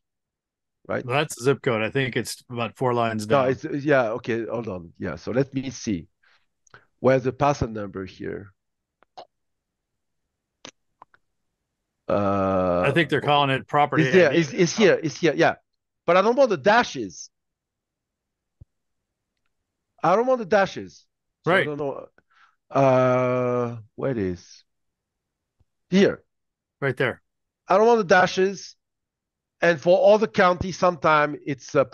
Speaker 3: Right?
Speaker 2: Well, that's the zip code. I think it's about 4 lines down.
Speaker 3: No, yeah, okay, hold on. Yeah, so let me see. Where's the parcel number here?
Speaker 2: I think they're calling it property.
Speaker 3: It's here, yeah. But I don't want the dashes. I don't want the dashes. So
Speaker 2: right.
Speaker 3: I don't know. Where it is? Here.
Speaker 2: Right there.
Speaker 3: I don't want the dashes. And for all the counties, sometimes it's you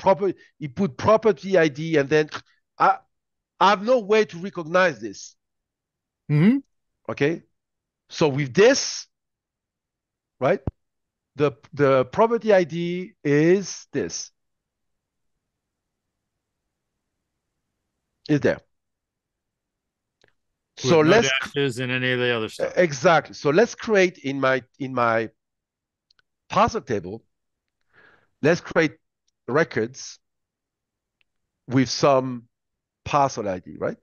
Speaker 3: put property ID, and then I have no way to recognize this.
Speaker 2: Mm-hmm.
Speaker 3: Okay. So with this, right, the property ID is this. Is there.
Speaker 2: So let's dashes in any of the other stuff.
Speaker 3: Exactly. So let's create in my parcel table, let's create records with some parcel ID, right?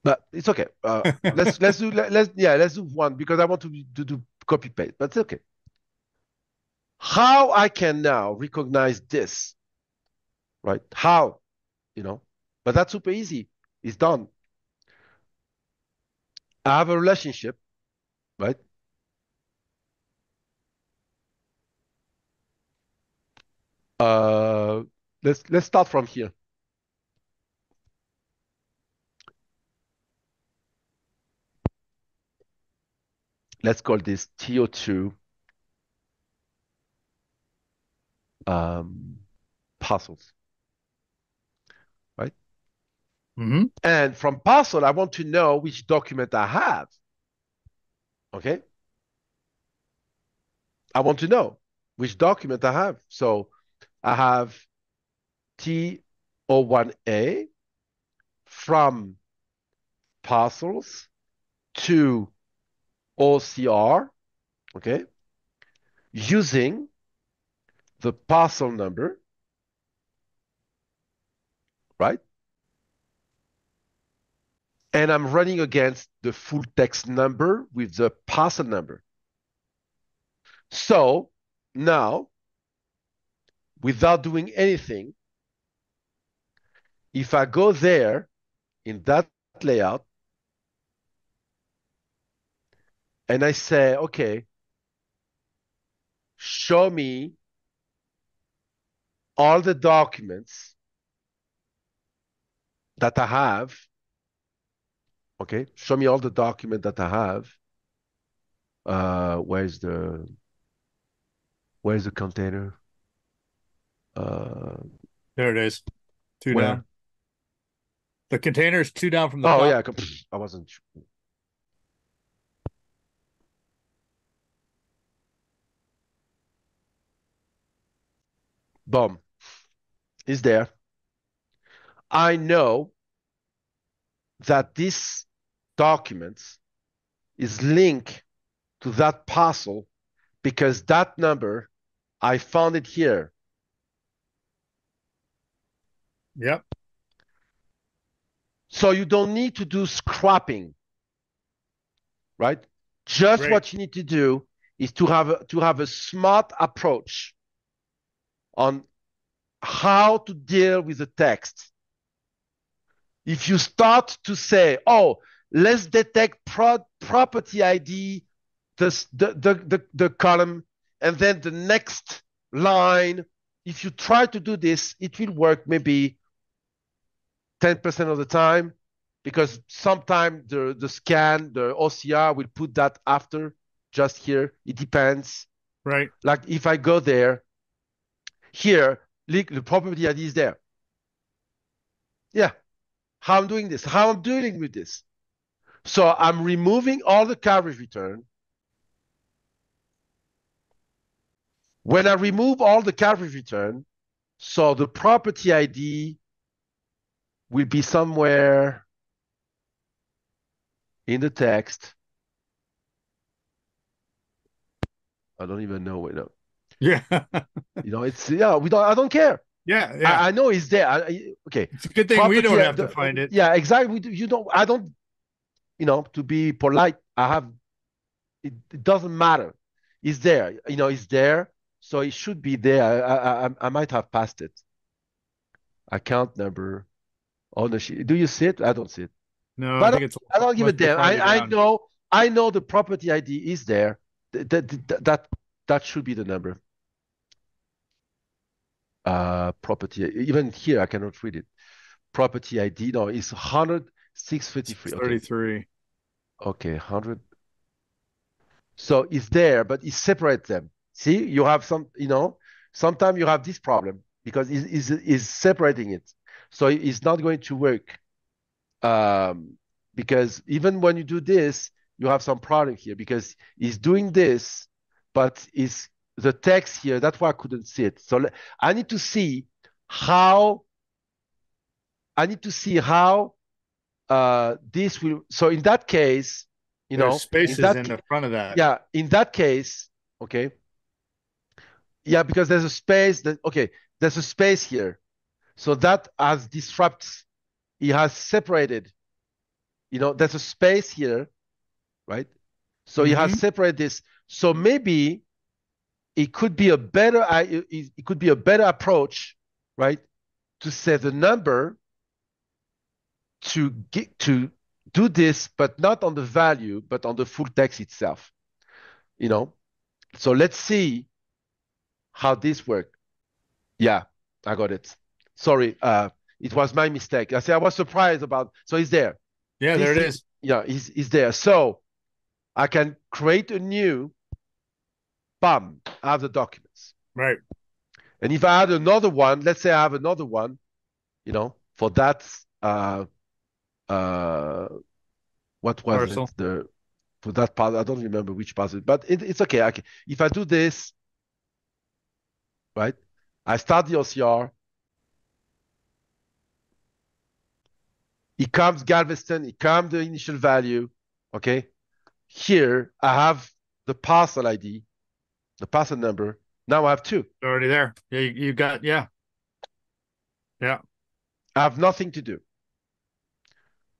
Speaker 3: But it's okay. Let's do one because I want to do copy paste, but it's okay. How I can now recognize this, right? How, but that's super easy. It's done. I have a relationship, right? Let's start from here. Let's call this TO2 parcels, right?
Speaker 2: Mm-hmm.
Speaker 3: And from parcel, I want to know which document I have. Okay. I want to know which document I have. So I have TO1A from parcels to OCR, okay, using the parcel number, right? And I'm running against the full text number with the parcel number. So now, without doing anything, if I go there in that layout, and I say, okay, show me all the documents that I have. Okay, show me all the document that I have. Where's the container?
Speaker 2: There it is. Two
Speaker 3: Where?
Speaker 2: down. The container's two down from the
Speaker 3: Oh
Speaker 2: top.
Speaker 3: yeah, I wasn't sure. Boom. Is there. I know that this document is linked to that parcel because that number, I found it here.
Speaker 2: Yep.
Speaker 3: So you don't need to do scrapping, right? Just
Speaker 2: Right.
Speaker 3: what you need to do is to have a smart approach on how to deal with the text. If you start to say, oh, let's detect property ID, the column, and then the next line, if you try to do this, it will work maybe 10% of the time, because sometimes the scan, the OCR will put that after, just here. It depends.
Speaker 2: Right.
Speaker 3: Like if I go there, here, the property ID is there. Yeah. How I'm doing this, how I'm dealing with this. So I'm removing all the coverage return. When I remove all the coverage return, so the property ID will be somewhere in the text. I don't even know where. No.
Speaker 2: Yeah.
Speaker 3: It's I don't care.
Speaker 2: Yeah. Yeah.
Speaker 3: I know it's there. Okay.
Speaker 2: It's a good thing we don't have to find it.
Speaker 3: Yeah, exactly. I don't, to be polite, it doesn't matter. It's there. It's there. So it should be there. I might have passed it. Account number, ownership. Do you see it? I don't see it.
Speaker 2: No,
Speaker 3: But
Speaker 2: I think it's.
Speaker 3: I don't give a
Speaker 2: must be
Speaker 3: damn.
Speaker 2: farther down.
Speaker 3: I know the property ID is there. That should be the number. Property. Even here, I cannot read it. Property ID. No, it's 100,653. Okay.
Speaker 2: 33.
Speaker 3: Okay, 100. So it's there, but it separates them. See, you have sometimes you have this problem because it's separating it. So it's not going to work. Because even when you do this, you have some problem here because it's doing this, but it's the text here. That's why I couldn't see it. So I need to see how this will. So in that case,
Speaker 2: There's spaces in the front of that.
Speaker 3: Yeah, in that case, okay. Yeah, because there's a space there's a space here. So that has disrupts, it has separated. There's a space here, right? So it has separated this. So maybe it could be a better approach, right? To set the number to do this, but not on the value, but on the full text itself. So let's see how this works. Yeah, I got it. Sorry, it was my mistake. I was surprised about. So it's there.
Speaker 2: Yeah, there it is.
Speaker 3: Yeah, it's there. So I can create a new. Bam, I have the documents.
Speaker 2: Right.
Speaker 3: And if I add another one, let's say I have another one, for that. What was
Speaker 2: Parcel.
Speaker 3: it? For that part, I don't remember which parcel, but it's okay. If I do this, right? I start the OCR. It comes Galveston. It comes the initial value. Okay. Here I have the parcel ID, the parcel number. Now I have two.
Speaker 2: It's already there. Yeah, you got. Yeah. Yeah.
Speaker 3: I have nothing to do.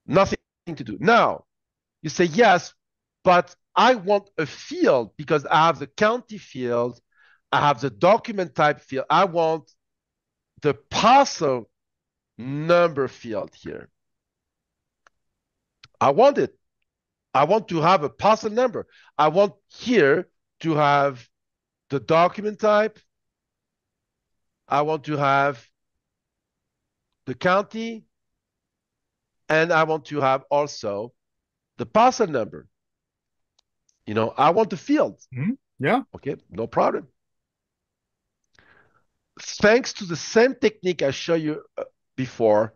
Speaker 3: Nothing to do. Now you say yes, but I want a field because I have the county field. I have the document type field. I want the parcel number field here. I want it. I want to have a parcel number. I want here to have the document type. I want to have the county, and I want to have also the parcel number. I want the field.
Speaker 2: Yeah.
Speaker 3: Okay, no problem. Thanks to the same technique I showed you before,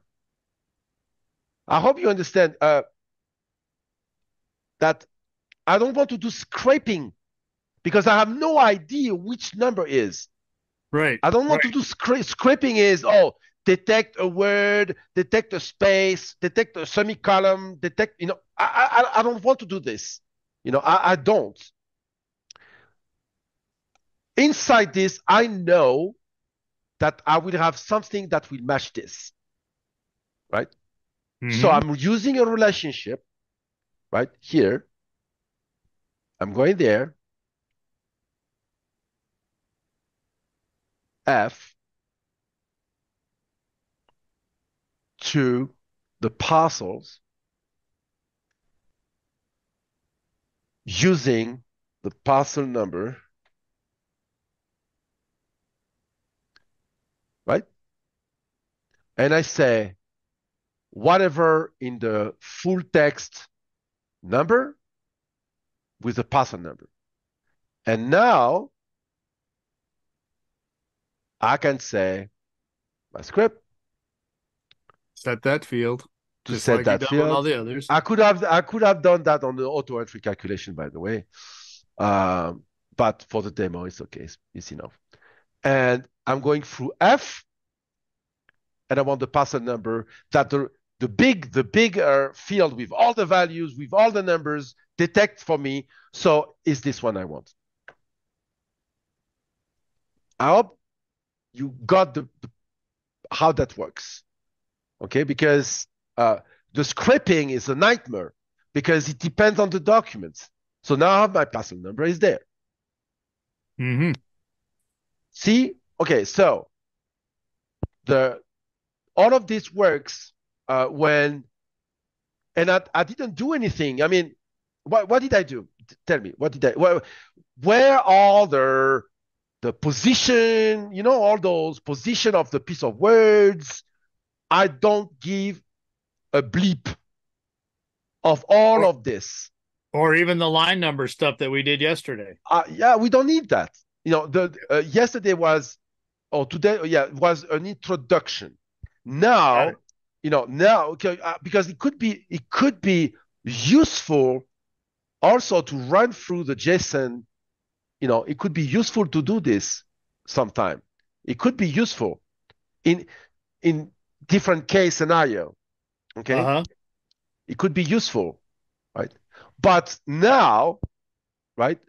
Speaker 3: I hope you understand that I don't want to do scraping because I have no idea which number is.
Speaker 2: Right.
Speaker 3: I don't want to do scraping is, detect a word, detect a space, detect a semicolon, detect, I don't want to do this. I don't. Inside this, I know that I will have something that will match this, right? So I'm using a relationship, right? Here, I'm going there, F, to the parcels using the parcel number, right? And I say, whatever in the full text number with the parcel number. And now I can say my script.
Speaker 2: Set that field.
Speaker 3: To
Speaker 2: just
Speaker 3: set
Speaker 2: like
Speaker 3: that
Speaker 2: you've done
Speaker 3: field.
Speaker 2: With all the others.
Speaker 3: I could have done that on the auto entry calculation, by the way. But for the demo, it's okay. It's enough. And I'm going through F, and I want the parcel number that the bigger field with all the values, with all the numbers, detect for me. So is this one I want? I hope you got how that works. Okay, because the scraping is a nightmare because it depends on the documents. So now I have my parcel number is there. See? Okay, so all of this works when, and I didn't do anything. I mean, what did I do? Tell me, what did I, where are the position, all those position of the piece of words? I don't give a bleep of all of this.
Speaker 2: Or even the line number stuff that we did yesterday.
Speaker 3: Yeah, we don't need that. Yesterday was, was an introduction. Now, okay, because it could be useful also to run through the JSON. It could be useful to do this sometime. It could be useful in different case scenario. Okay, it could be useful, right? But now, right,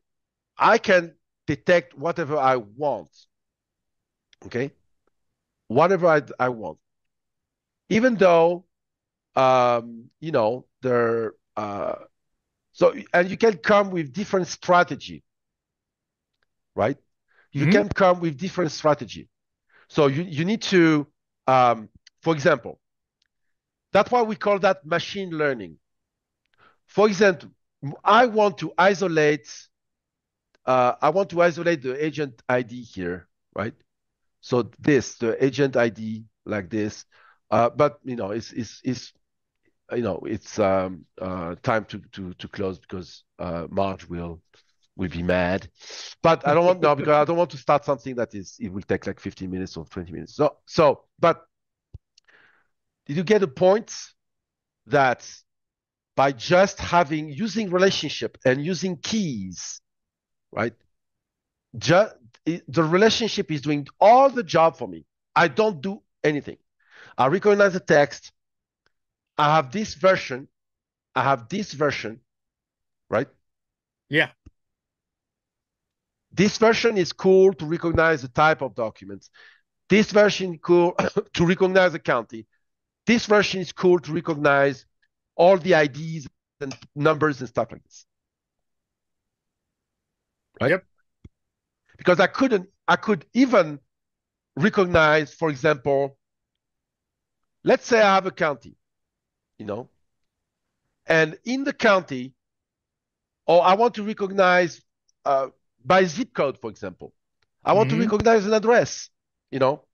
Speaker 3: I can detect whatever I want. Okay, whatever I want, even though there and you can come with different strategy, right? You can come with different strategy. So you need to, for example, that's why we call that machine learning. For example, I want to isolate the agent ID here, right? So the agent ID like this, but it's time to close because Marge will be mad. But I don't want because I don't want to start something it will take like 15 minutes or 20 minutes. But did you get a point that by just using relationship and using keys, right? The relationship is doing all the job for me. I don't do anything. I recognize the text. I have this version. Right?
Speaker 2: Yeah.
Speaker 3: This version is cool to recognize the type of documents. This version is cool to recognize the county. This version is cool to recognize all the IDs and numbers and stuff like this. Right?
Speaker 2: Yep.
Speaker 3: Because I could even recognize, for example, let's say I have a county, and in the county, Or I want to recognize by zip code, for example. I want to recognize an address, you know.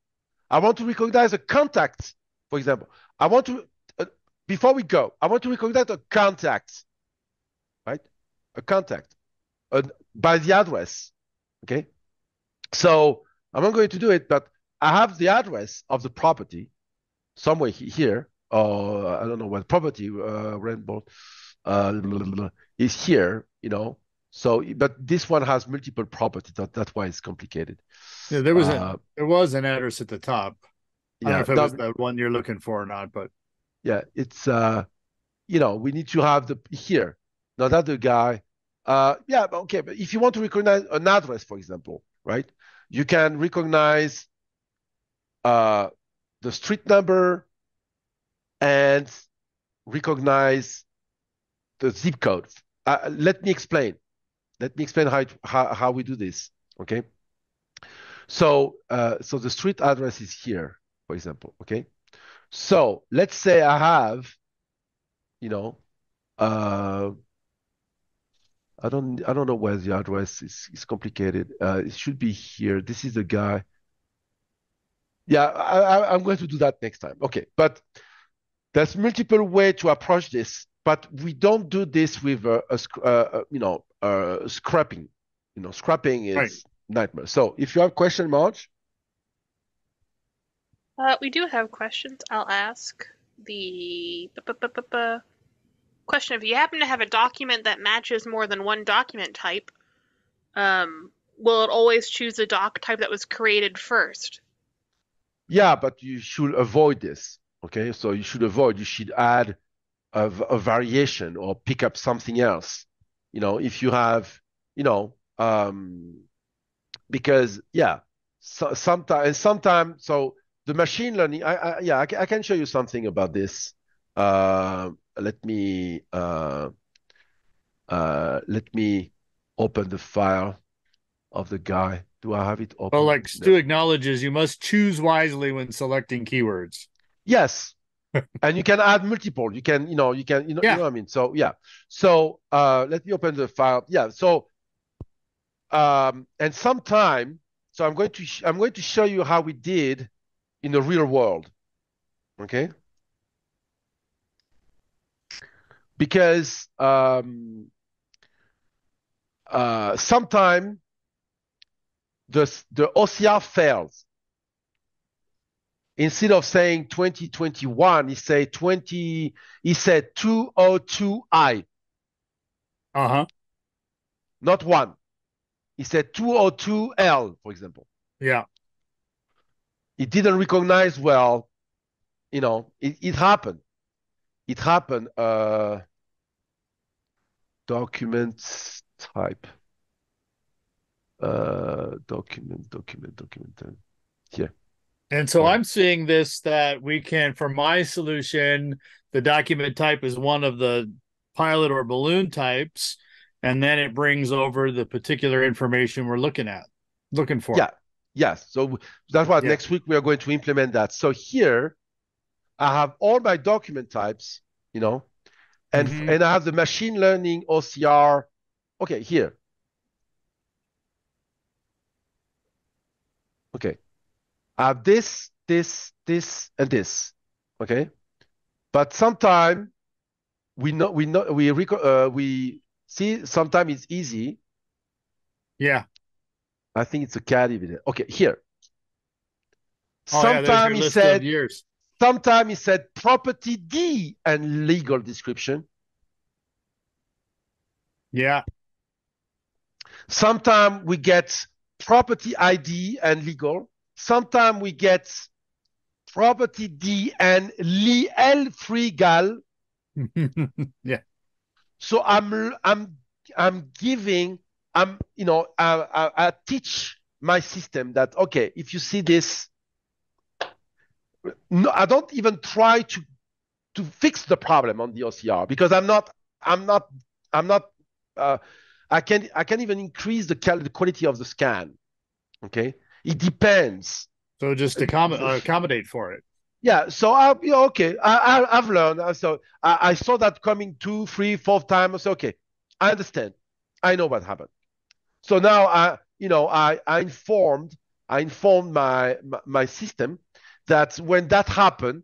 Speaker 3: I want to recognize a contact, for example. I want to, before we go, I want to recognize a contact, right? A contact by the address, okay? So I'm not going to do it, but I have the address of the property somewhere here, or I don't know what property, Rainbow, is here, you know. So, but this one has multiple properties. That's why it's complicated.
Speaker 2: Yeah, there was an address at the top. I don't know if it was the one you're looking for or not, but
Speaker 3: yeah, it's you know, we need to have the here. Now that the guy, yeah, okay, but if you want to recognize an address, for example, right? You can recognize the street number and recognize the zip code. Let me explain. Let me explain how we do this. Okay. So so the street address is here, for example. Okay. So let's say I have, you know, I don't know where the address is complicated. It should be here. This is the guy. Yeah, I'm going to do that next time. Okay, but there's multiple ways to approach this, but we don't do this with scrapping. You know, scrapping is nightmare. So if you have question, Marge?
Speaker 1: We do have questions. I'll ask the question. If you happen to have a document that matches more than one document type, will it always choose the doc type that was created first?
Speaker 3: Yeah, but you should avoid this. Okay, so you should add a variation or pick up something else. You know, if you have, you know, because yeah, sometimes, so the machine learning, I can show you something about this. Let me open the file of the guy. Do I have it open?
Speaker 2: Well, like Stu acknowledges, you must choose wisely when selecting keywords.
Speaker 3: Yes. And you can add multiple. You can, you know what I mean? So yeah. So let me open the file. Yeah. So and sometime, so I'm going to show you how we did in the real world. Okay. Because sometime the OCR fails. Instead of saying 2021, he said 202I. Not one. He said 202L, for example.
Speaker 2: Yeah.
Speaker 3: It didn't recognize well, you know, it happened. It happened. Document type. Document. Here.
Speaker 2: And so I'm seeing this that we can, for my solution, the document type is one of the pilot or balloon types, and then it brings over the particular information we're looking for.
Speaker 3: Yeah. Yes. So that's why next week we are going to implement that. So here I have all my document types, you know, and I have the machine learning OCR. Okay, here. Okay. I have this, and this. Okay. But sometimes we see sometimes it's easy.
Speaker 2: Yeah.
Speaker 3: I think it's a cat even. Okay, here.
Speaker 2: Sometimes he
Speaker 3: said property D and legal description.
Speaker 2: Yeah.
Speaker 3: Sometimes we get property ID and legal. Sometimes we get property D and L3 gal.
Speaker 2: Yeah.
Speaker 3: So I teach my system that, okay, if you see this, no, I don't even try to fix the problem on the OCR because I can even increase the quality of the scan. Okay. It depends.
Speaker 2: So just accommodate for it.
Speaker 3: Yeah. So I've learned. So I saw that coming 2, 3, 4 times. I said, okay, I understand. I know what happened. So now I informed my system that when that happened,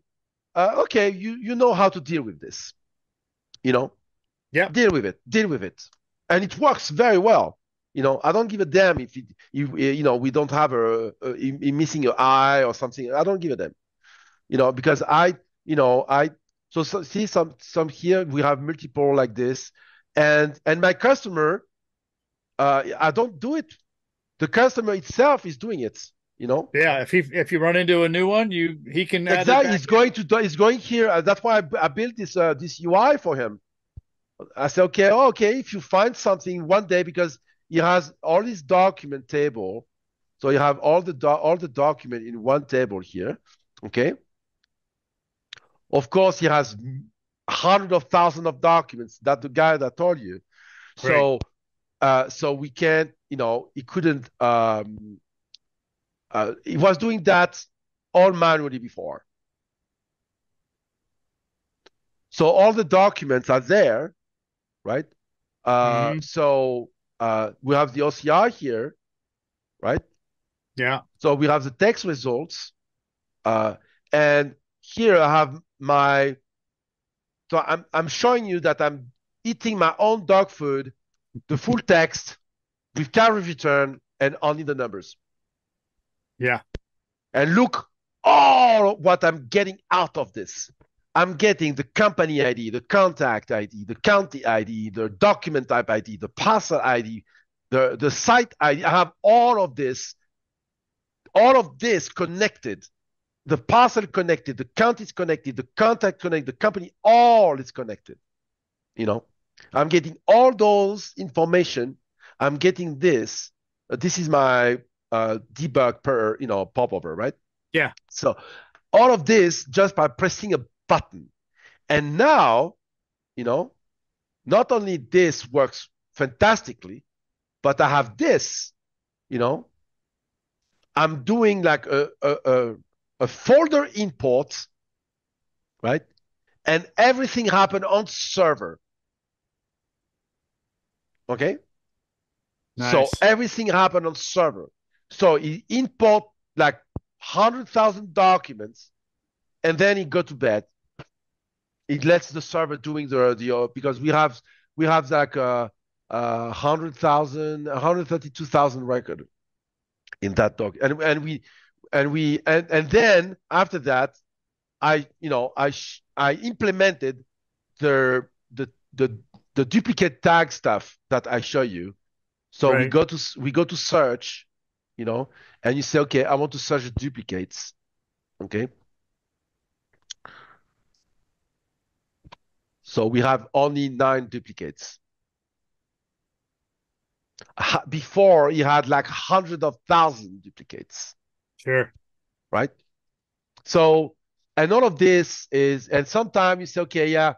Speaker 3: okay, you know how to deal with this.
Speaker 2: Yeah.
Speaker 3: Deal with it, and it works very well. I don't give a damn if we don't have a missing an eye or something. I don't give a damn. Because so see some here we have multiple like this, and my customer, I don't do it. The customer itself is doing it.
Speaker 2: Yeah, if you run into a new one, he can add
Speaker 3: Exactly.
Speaker 2: it back.
Speaker 3: He's going here. That's why I built this UI for him. I said, okay, if you find something one day, because he has all his document table, so you have all the document in one table here. Okay. Of course, he has hundreds of thousands of documents. That the guy that told you.
Speaker 2: Right.
Speaker 3: So we can't. He couldn't. He was doing that all manually before. So all the documents are there, right? So we have the OCR here, right?
Speaker 2: Yeah.
Speaker 3: So we have the text results, and here I have my. So I'm showing you that I'm eating my own dog food, the full text with Claris return and only the numbers.
Speaker 2: Yeah.
Speaker 3: And look all what I'm getting out of this. I'm getting the company ID, the contact ID, the county ID, the document type ID, the parcel ID, the site ID. I have all of this connected. The parcel connected, the county is connected, the contact connected, the company, all is connected. I'm getting all those information. I'm getting this. This is my debug per popover, right?
Speaker 2: Yeah.
Speaker 3: So all of this just by pressing a button. And now, not only this works fantastically, but I have this. I'm doing like a folder import, right? And everything happened on server. Okay.
Speaker 2: Nice.
Speaker 3: So everything happened on server. So he import like 100,000 documents, and then he go to bed. It lets the server doing the because we have like 132,000 record in that doc, and then after that, I implemented the duplicate tag stuff that I show you. So
Speaker 2: right.
Speaker 3: we go to search, and you say, okay, I want to search duplicates. Okay. So we have only 9 duplicates. Before you had like hundreds of thousands duplicates.
Speaker 2: Sure.
Speaker 3: Right. So, and all of this is, and sometimes you say, okay, yeah,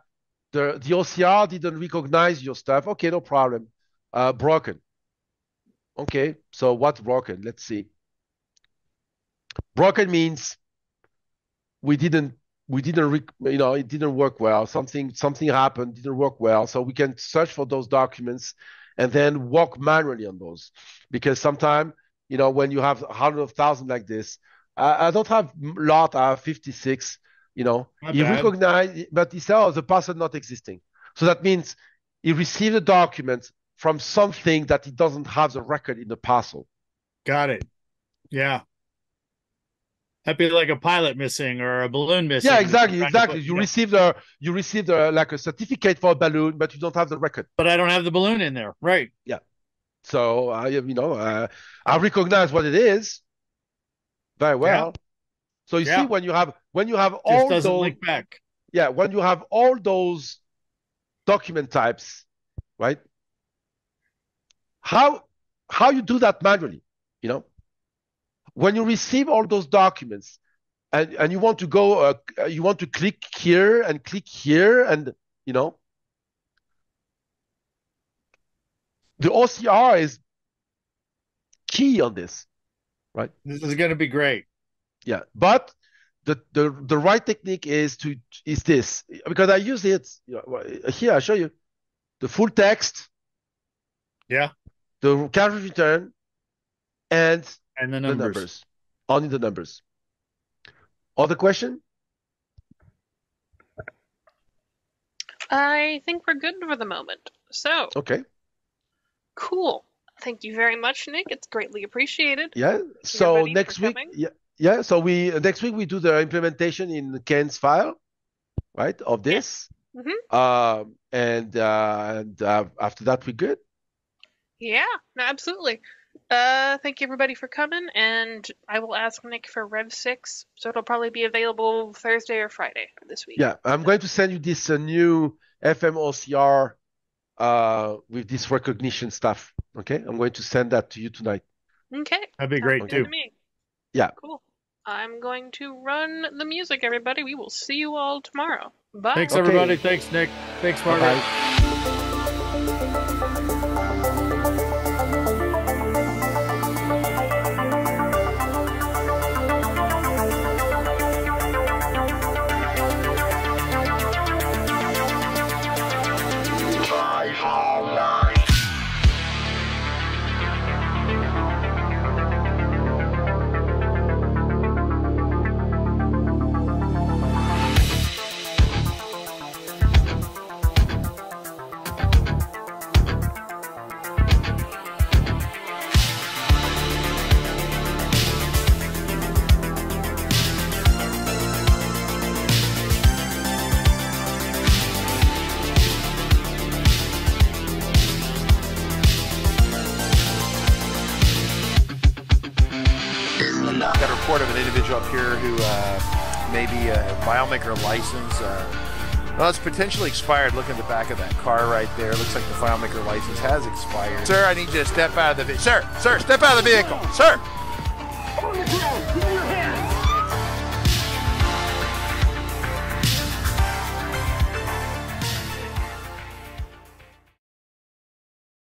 Speaker 3: the OCR didn't recognize your stuff. Okay, no problem. Broken. Okay, so what's broken? Let's see. Broken means it didn't work well. Something happened, didn't work well. So we can search for those documents and then work manually on those. Because sometimes, when you have hundreds of thousands like this, I don't have a lot, I have 56, he recognized, but he said, oh, the parcel not existing. So that means he received a document from something that he doesn't have the record in the parcel.
Speaker 2: Got it. Yeah. That'd be like a pilot missing or a balloon missing.
Speaker 3: Yeah, exactly. You received like a certificate for a balloon, but you don't have the record.
Speaker 2: But I don't have the balloon in there. Right.
Speaker 3: Yeah. So I recognize what it is very well. Yeah. So you see when you have all
Speaker 2: those
Speaker 3: link
Speaker 2: back.
Speaker 3: Yeah, when you have all those document types, right? How you do that manually, when you receive all those documents and you want to go, you want to click here and the OCR is key on this, right?
Speaker 2: This is going to be great.
Speaker 3: Yeah, but the right technique is this, because I use it here. I show you the full text,
Speaker 2: Yeah.
Speaker 3: The cartridge return and
Speaker 2: And the
Speaker 3: the
Speaker 2: numbers.
Speaker 3: numbers. Only the numbers. Other question?
Speaker 1: I think we're good for the moment. So,
Speaker 3: Okay.
Speaker 1: cool. Thank you very much, Nick. It's greatly appreciated.
Speaker 3: Yeah. So
Speaker 1: Everybody
Speaker 3: next
Speaker 1: for
Speaker 3: week,
Speaker 1: coming.
Speaker 3: yeah. So next week we do the implementation in Ken's file, right? Of this.
Speaker 1: Mhm.
Speaker 3: And after that we're good.
Speaker 1: Yeah, no, absolutely. Thank you everybody for coming, and I will ask Nick for Rev 6, so it'll probably be available Thursday or Friday this week.
Speaker 3: Yeah, I'm going to send you this new FMOCR with this recognition stuff. Okay, I'm going to send that to you tonight.
Speaker 1: Okay.
Speaker 2: That'd be great
Speaker 1: Good
Speaker 2: too.
Speaker 1: to me.
Speaker 3: Yeah.
Speaker 1: Cool. I'm going to run the music, everybody. We will see you all tomorrow. Bye.
Speaker 2: Thanks,
Speaker 3: Okay.
Speaker 2: everybody. Thanks, Nick. Thanks, Margaret.
Speaker 3: Bye-bye.
Speaker 4: Got a report of an individual up here who may be a FileMaker license. Well, it's potentially expired. Look at the back of that car right there. Looks like the FileMaker license has expired. Sir, I need you to step out of the vehicle. Sir, step out of the vehicle. Sir!